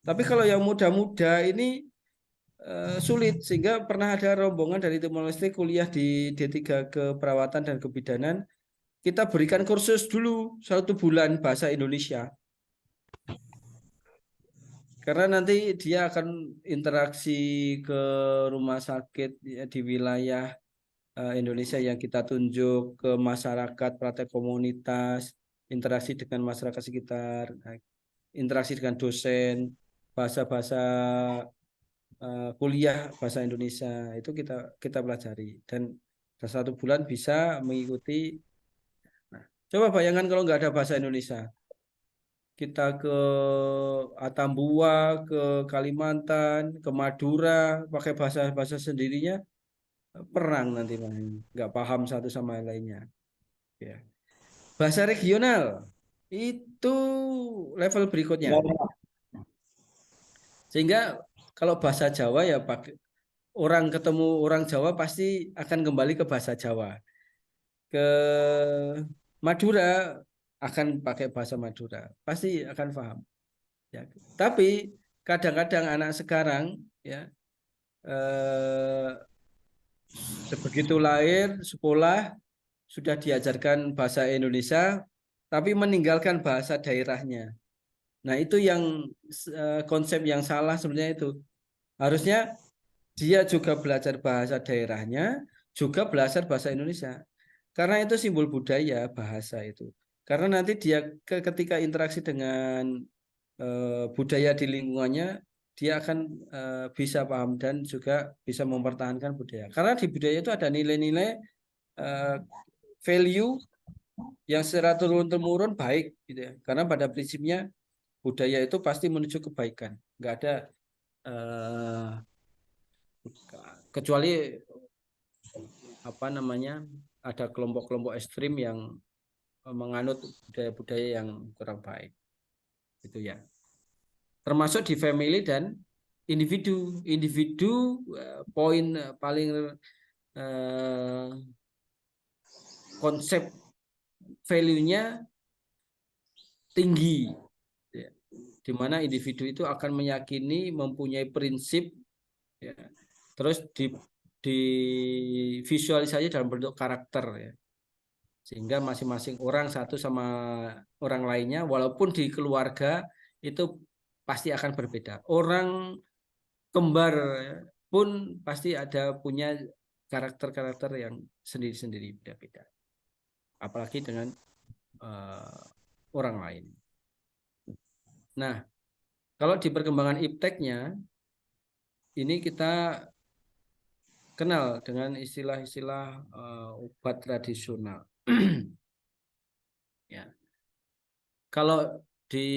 Tapi kalau yang muda-muda ini sulit, sehingga pernah ada rombongan dari Timor Leste kuliah di D3 Keperawatan dan Kebidanan. Kita berikan kursus dulu 1 bulan bahasa Indonesia. Karena nanti dia akan interaksi ke rumah sakit ya, di wilayah Indonesia yang kita tunjuk, ke masyarakat, praktek komunitas, interaksi dengan masyarakat sekitar, interaksi dengan dosen, bahasa-bahasa kuliah bahasa Indonesia itu kita pelajari, dan 1 bulan bisa mengikuti. Nah, coba bayangkan kalau nggak ada bahasa Indonesia, kita ke Atambua, ke Kalimantan, ke Madura, pakai bahasa sendirinya, perang nanti nggak paham satu sama lainnya. Ya. Bahasa regional itu level berikutnya. Sehingga kalau bahasa Jawa ya pakai, orang ketemu orang Jawa pasti akan kembali ke bahasa Jawa. Ke Madura akan pakai bahasa Madura, pasti akan paham. Ya. Tapi kadang-kadang anak sekarang ya begitu lahir sekolah sudah diajarkan bahasa Indonesia, tapi meninggalkan bahasa daerahnya. Nah itu yang konsep yang salah sebenarnya itu. Harusnya dia juga belajar bahasa daerahnya, juga belajar bahasa Indonesia. Karena itu simbol budaya bahasa itu. Karena nanti dia ketika interaksi dengan budaya di lingkungannya, dia akan bisa paham dan juga bisa mempertahankan budaya. Karena di budaya itu ada nilai-nilai value yang secara turun-temurun baik, gitu ya. Karena pada prinsipnya budaya itu pasti menuju kebaikan. Nggak ada kecuali apa namanya, ada kelompok-kelompok ekstrim yang menganut budaya-budaya yang kurang baik, gitu ya. Termasuk di family dan individu. Poin paling konsep value-nya tinggi, ya. Di mana individu itu akan meyakini, mempunyai prinsip, ya. Terus divisualisasi dalam bentuk karakter, ya. Sehingga masing-masing orang satu sama orang lainnya, walaupun di keluarga itu pasti akan berbeda. Orang kembar pun pasti ada punya karakter-karakter yang sendiri-sendiri, beda-beda. Apalagi dengan orang lain. Nah, kalau di perkembangan ipteknya, ini kita kenal dengan istilah-istilah obat tradisional. Ya. Kalau di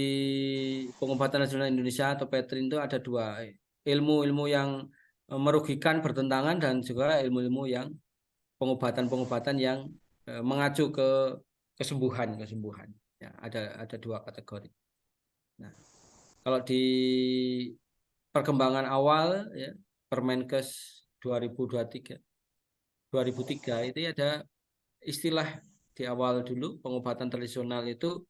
pengobatan nasional Indonesia atau Petrin itu ada 2, ilmu-ilmu yang merugikan, bertentangan, dan juga ilmu-ilmu yang pengobatan-pengobatan yang mengacu ke kesembuhan. Ya, ada 2 kategori. Nah, kalau di perkembangan awal, ya, Permenkes 2003 itu ada istilah di awal dulu, pengobatan tradisional itu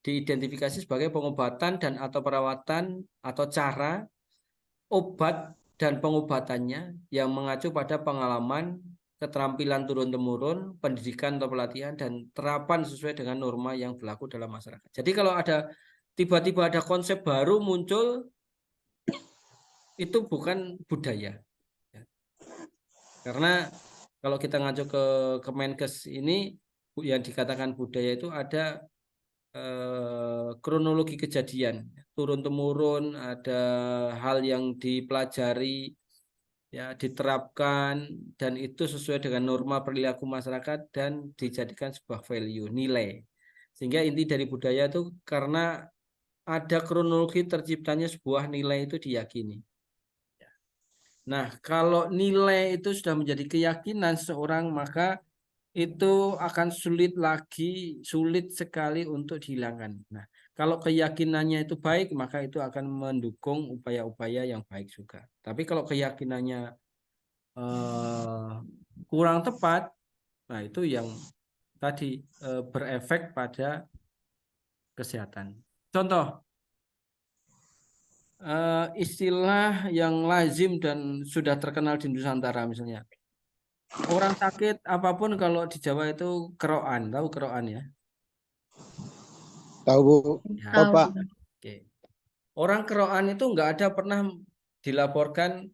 diidentifikasi sebagai pengobatan dan atau perawatan atau cara obat dan pengobatannya yang mengacu pada pengalaman, keterampilan turun-temurun, pendidikan atau pelatihan, dan terapan sesuai dengan norma yang berlaku dalam masyarakat. Jadi kalau ada tiba-tiba ada konsep baru muncul, itu bukan budaya. Karena kalau kita ngacu ke Kemenkes ini, yang dikatakan budaya itu ada kronologi kejadian, turun-temurun, ada hal yang dipelajari, ya diterapkan dan itu sesuai dengan norma perilaku masyarakat dan dijadikan sebuah value, nilai. Sehingga inti dari budaya itu karena ada kronologi terciptanya sebuah nilai itu diyakini. Nah, kalau nilai itu sudah menjadi keyakinan seseorang, maka itu akan sulit sekali untuk dihilangkan. Nah, kalau keyakinannya itu baik, maka itu akan mendukung upaya-upaya yang baik juga. Tapi kalau keyakinannya kurang tepat, nah itu yang tadi berefek pada kesehatan. Contoh, istilah yang lazim dan sudah terkenal di Nusantara misalnya. Orang sakit apapun kalau di Jawa itu keroan, tahu keroan ya? Tahu Bu? Ya. Tahu Pak. Oke. Orang keroan itu nggak ada pernah dilaporkan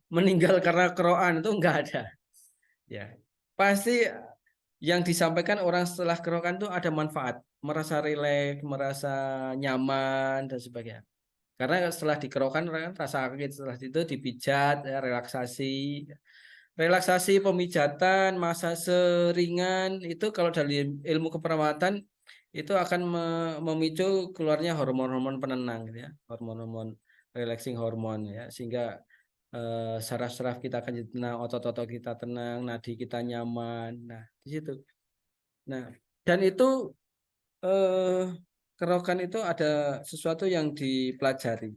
meninggal karena keroan, itu nggak ada. Ya, pasti yang disampaikan orang setelah kerokan itu ada manfaat, merasa rileks, merasa nyaman dan sebagainya. Karena setelah dikerokan orang kan rasa sakit, setelah itu dipijat, ya, relaksasi pemijatan, massase ringan itu kalau dari ilmu keperawatan itu akan memicu keluarnya hormon-hormon penenang, gitu ya, hormon-hormon relaxing hormon ya, sehingga saraf-saraf kita akan jadi tenang, otot-otot kita tenang, nadi kita nyaman. Nah, di situ. Nah, dan itu kerokan itu ada sesuatu yang dipelajari,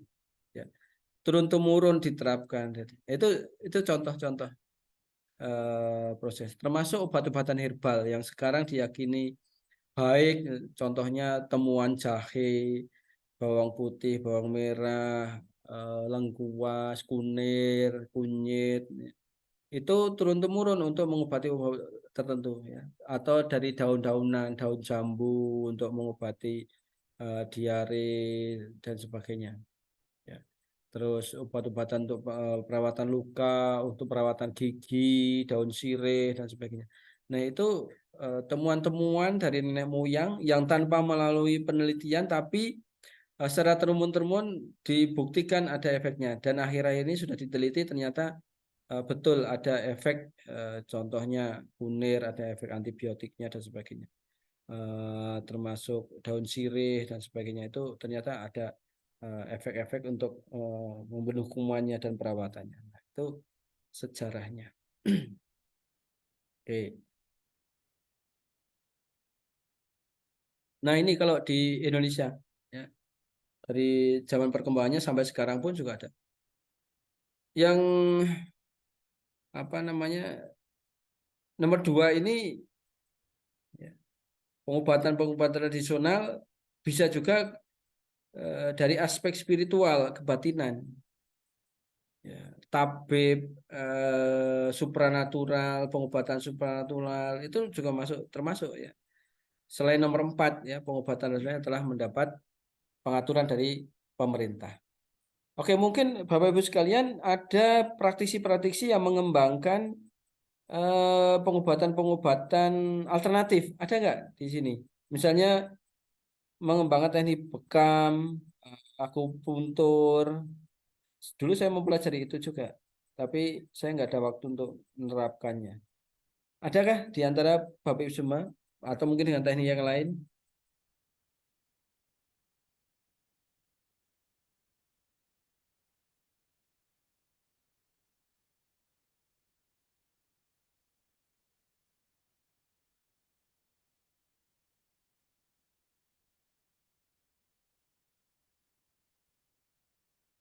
ya. Turun temurun diterapkan. Jadi, itu contoh-contoh proses. Termasuk obat-obatan herbal yang sekarang diyakini baik, contohnya temuan jahe, bawang putih, bawang merah, lengkuas, kunir, kunyit, itu turun temurun untuk mengobati obat tertentu ya, atau dari daun-daunan, daun jambu untuk mengobati diare dan sebagainya ya. Terus obat-obatan untuk perawatan luka, untuk perawatan gigi, daun sirih dan sebagainya. Nah, itu temuan-temuan dari nenek moyang yang tanpa melalui penelitian tapi secara terus-menerus dibuktikan ada efeknya, dan akhir-akhir ini sudah diteliti ternyata betul ada efek, contohnya kunir ada efek antibiotiknya dan sebagainya. Termasuk daun sirih dan sebagainya itu ternyata ada efek-efek untuk membunuh kumannya dan perawatannya. Nah, itu sejarahnya. Oke. Nah, ini kalau di Indonesia ya, dari zaman perkembangannya sampai sekarang pun juga ada. Yang apa namanya, nomor 2 ini ya, pengobatan-pengobatan tradisional bisa juga dari aspek spiritual, kebatinan. Ya, tabib, supranatural, pengobatan supranatural itu juga termasuk ya. Selain nomor 4 ya, pengobatan tradisional telah mendapat pengaturan dari pemerintah. Oke, mungkin Bapak Ibu sekalian ada praktisi-praktisi yang mengembangkan pengobatan-pengobatan alternatif. Ada nggak di sini? Misalnya mengembangkan teknik bekam, akupuntur. Dulu saya mempelajari itu juga, tapi saya nggak ada waktu untuk menerapkannya. Adakah di antara Bapak Ibu semua, atau mungkin dengan teknik yang lain?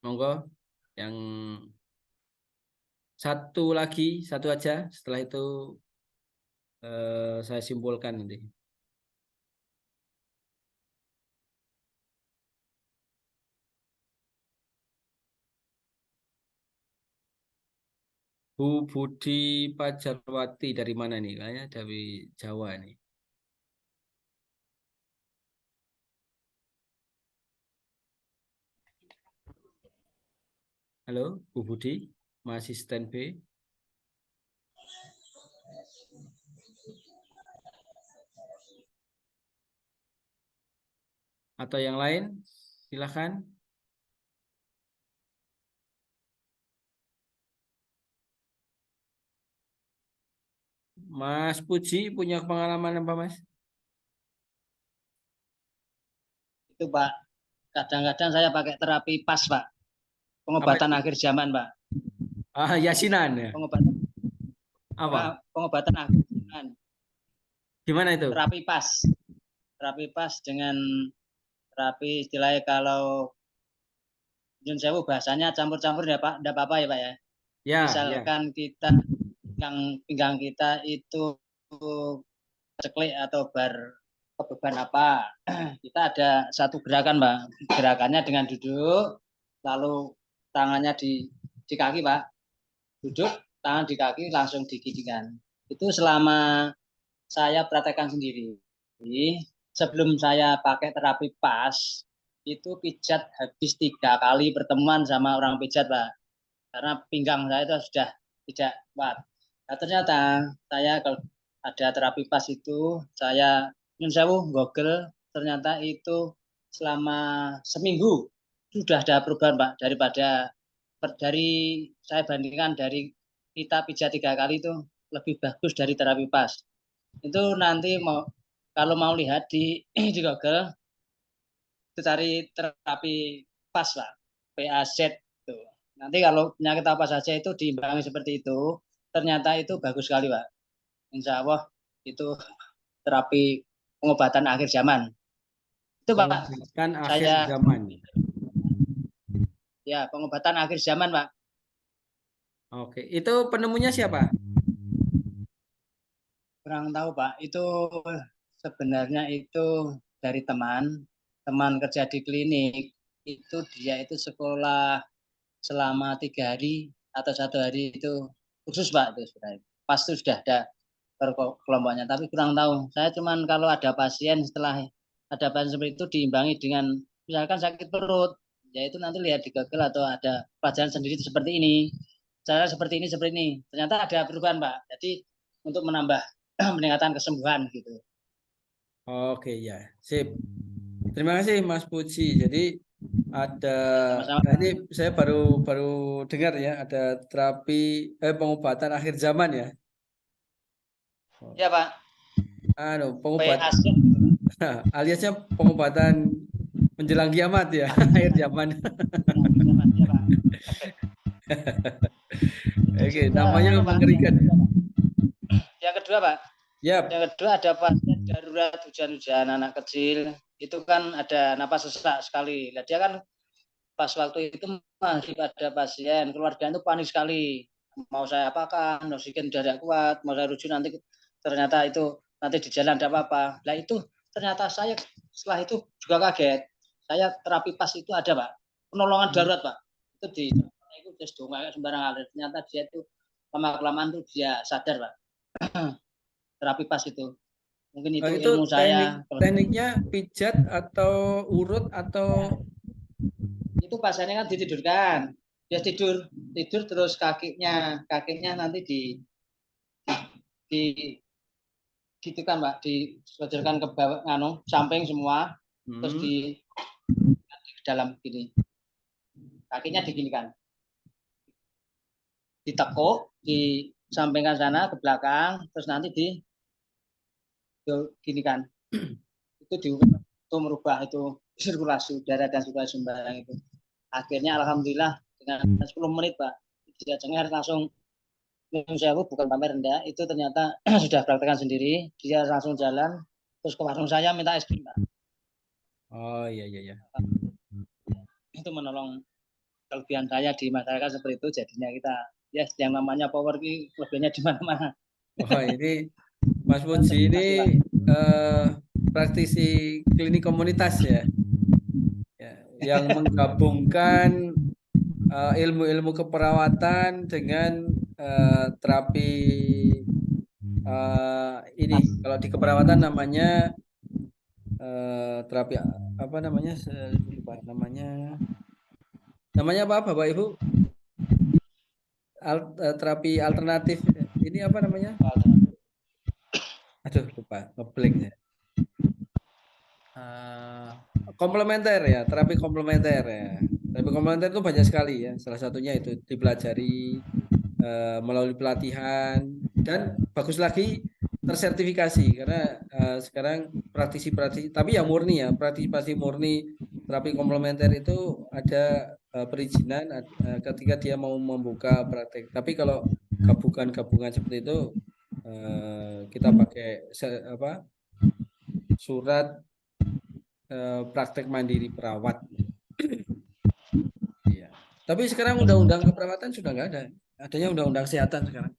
Monggo, yang satu lagi, satu aja. Setelah itu saya simpulkan nanti. Bu Budi Pajarwati dari mana nih? Kayaknya dari Jawa nih. Halo, Bu Budi, masih standby? Atau yang lain? Silakan. Mas Puji punya pengalaman apa, Mas? Itu Pak, kadang-kadang saya pakai terapi PAS Pak, pengobatan itu? akhir zaman Pak, Yasinan ya. pengobatan Apa? pengobatan akhir zaman, Gimana itu? terapi PAS dengan terapi istilahnya kalau Jun Sewu bahasanya campur-campur ya Pak, enggak apa-apa ya Pak ya. Ya, ya. Misalkan kita pinggang kita itu ceklik atau beban apa, kita ada satu gerakan Pak, gerakannya dengan duduk, lalu tangannya di kaki Pak, duduk, tangan di kaki langsung digigikan. Itu selama saya praktekkan sendiri. Sebelum saya pakai terapi PAS, itu pijat habis 3 kali pertemuan sama orang pijat Pak, karena pinggang saya itu sudah tidak kuat. Nah, ternyata saya kalau ada terapi PAS itu, saya nyun sewu Google, ternyata itu selama seminggu sudah ada perubahan Pak, dari saya bandingkan dari kita pijat 3 kali itu lebih bagus dari terapi PAS. Itu nanti kalau mau lihat di Google, itu cari terapi PAS Pak, PAZ itu. Nanti kalau penyakit apa saja itu diimbangi seperti itu, ternyata itu bagus sekali Pak. Insya Allah itu terapi pengobatan akhir zaman. Itu Pak. Pengobatan akhir zaman. Ya, pengobatan akhir zaman Pak. Oke, itu penemunya siapa? Kurang tahu Pak. Itu sebenarnya itu dari teman kerja di klinik. Itu dia itu sekolah selama 3 hari atau 1 hari itu khusus Pak, itu sebenarnya. Pas itu sudah ada kelompoknya, tapi kurang tahu. Saya cuman kalau ada pasien, setelah ada pasien seperti itu diimbangi dengan misalkan sakit perut, ya itu nanti lihat di Google atau ada pelajaran sendiri seperti ini, cara seperti ini, ternyata ada perubahan Pak. Jadi untuk menambah peningkatan kesembuhan gitu. Oke ya, sip. Terima kasih Mas Puji. Jadi ada Sama-sama. tadi saya baru dengar ya, ada terapi pengobatan akhir zaman ya. Ya Pak. Pengobatan aliasnya pengobatan menjelang kiamat ya, akhir zaman. Oke, namanya mengerikan. Yang kedua Pak. Yep. Yang kedua ada pasien darurat hujan-hujan anak kecil, itu kan ada napas sesak sekali. Nah, dia kan pas waktu itu masih ada pasien, keluarga itu panik sekali. Mau saya apakan, oksigen sudah tidak kuat, mau saya rujuk nanti ternyata itu nanti di jalan tidak apa-apa. Nah itu ternyata saya setelah itu juga kaget. Saya terapi PAS itu ada Pak, penolongan darurat Pak. Itu itu sembarangan. Ternyata dia itu lama-kelamaan tuh dia sadar Pak. Terapi PAS itu. Mungkin itu ilmu saya. Tekniknya pijat atau urut atau itu pasiennya kan ditidurkan. Dia tidur terus kakinya nanti gitu kan Pak, disodorkan ke bawah samping semua, terus di dalam gini. Kakinya diginikan. Ditekuk, disampingkan sana ke belakang, terus nanti gini kan, itu merubah itu sirkulasi udara dan sirkulasi sembarang itu. Akhirnya alhamdulillah dengan 10 menit Pak, tidak cengar langsung saya bukan pamer rendah, itu ternyata sudah praktekkan sendiri, dia langsung jalan, terus ke warung saya minta es krim Pak. Oh iya. Itu menolong kelebihan saya di masyarakat seperti itu, jadinya kita ya yang namanya power ini kelebihannya di mana-mana. Oh ini Mas Puji ini praktisi klinik komunitas ya, yang menggabungkan ilmu-ilmu keperawatan dengan terapi ini. Kalau di keperawatan namanya terapi apa namanya? Lupa namanya apa Bapak Ibu? Terapi alternatif ini apa namanya? Aduh lupa, ngeblank ya. Komplementer ya, terapi komplementer ya. Terapi komplementer itu banyak sekali ya. Salah satunya itu dipelajari melalui pelatihan dan bagus lagi tersertifikasi karena sekarang praktisi-praktisi tapi yang murni ya praktisi murni terapi komplementer itu ada perizinan ketika dia mau membuka praktek. Tapi kalau gabungan seperti itu kita pakai surat praktek mandiri perawat. Iya. Tapi sekarang undang-undang keperawatan sudah nggak ada. Adanya undang-undang kesehatan sekarang.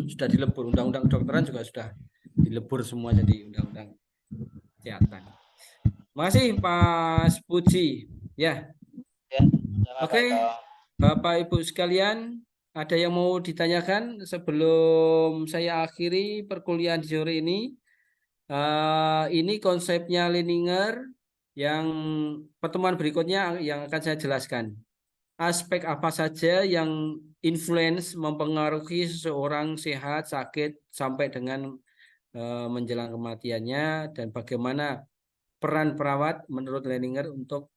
Sudah dilebur. Undang-undang kedokteran juga sudah dilebur semua jadi undang-undang kesehatan. Makasih Pak Puji. Ya. Oke. Bapak Ibu sekalian, ada yang mau ditanyakan sebelum saya akhiri perkuliahan di sore ini? Ini konsepnya Leninger yang pertemuan berikutnya yang akan saya jelaskan. Aspek apa saja yang influence mempengaruhi seseorang sehat, sakit, sampai dengan menjelang kematiannya dan bagaimana peran perawat menurut Leninger untuk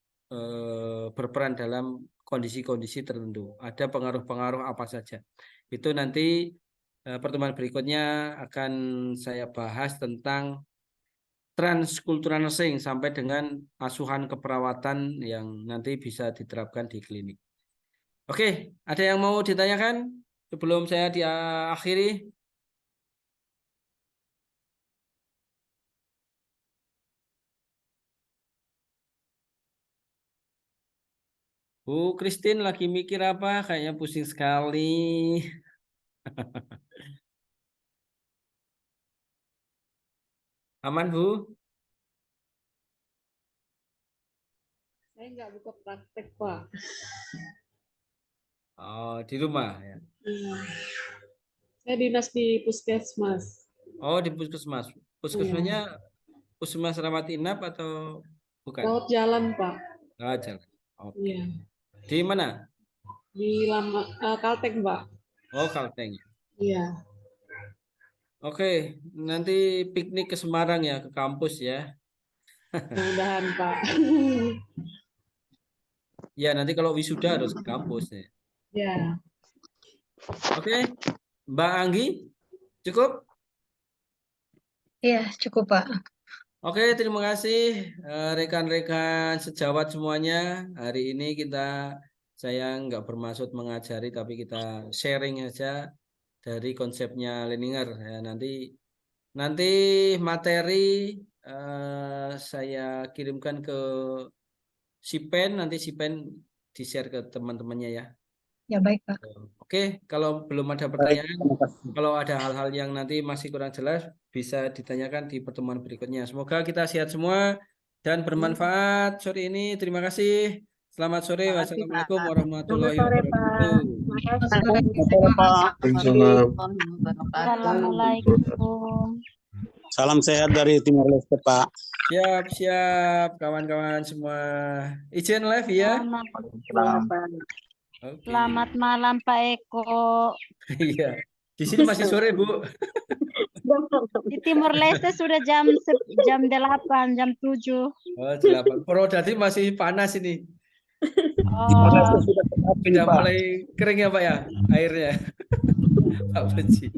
berperan dalam kondisi-kondisi tertentu. Ada pengaruh-pengaruh apa saja. Itu nanti pertemuan berikutnya akan saya bahas tentang transcultural nursing sampai dengan asuhan keperawatan yang nanti bisa diterapkan di klinik. Oke, ada yang mau ditanyakan sebelum saya diakhiri? Bu Christine lagi mikir apa? Kayaknya pusing sekali. Aman, Bu? Saya nggak buka praktek, Pak. Oh, di rumah ya. Iya. Saya dinas di puskesmas. Oh, di puskesmas. Puskesmasnya puskesmas rawat inap atau bukan? Rawat jalan, Pak. Rawat jalan. Oke. Iya. Di mana? Di Kalteng, Pak. Oh, Kalteng. Iya. Oke, nanti piknik ke Semarang ya, ke kampus ya. Mudah-mudahan, Pak. Ya, nanti kalau wisuda harus ke kampus ya. Ya. Oke, Mbak Anggi, cukup? Iya, cukup, Pak. Oke, terima kasih rekan-rekan sejawat semuanya. Hari ini saya nggak bermaksud mengajari, tapi kita sharing aja dari konsepnya Leninger. Ya, nanti materi saya kirimkan ke Sipen, nanti Sipen di-share ke teman-temannya ya. Ya, baik, Pak. Oke, kalau belum ada pertanyaan, kalau ada hal-hal yang nanti masih kurang jelas, bisa ditanyakan di pertemuan berikutnya. Semoga kita sehat semua dan bermanfaat sore ini. Terima kasih. Selamat sore. Wassalamualaikum warahmatullahi wabarakatuh. Assalamualaikum. Salam sehat dari Timor Leste, Pak. Siap, kawan-kawan semua. Izin live ya. Selamat malam Pak Eko. Iya. Di sini masih sore, Bu. Di Timor Leste sudah jam 8, jam 7. Oh, 8. Purwodadi masih panas ini. Oh. Sudah mulai kering ya, Pak ya, airnya. Pak Puji.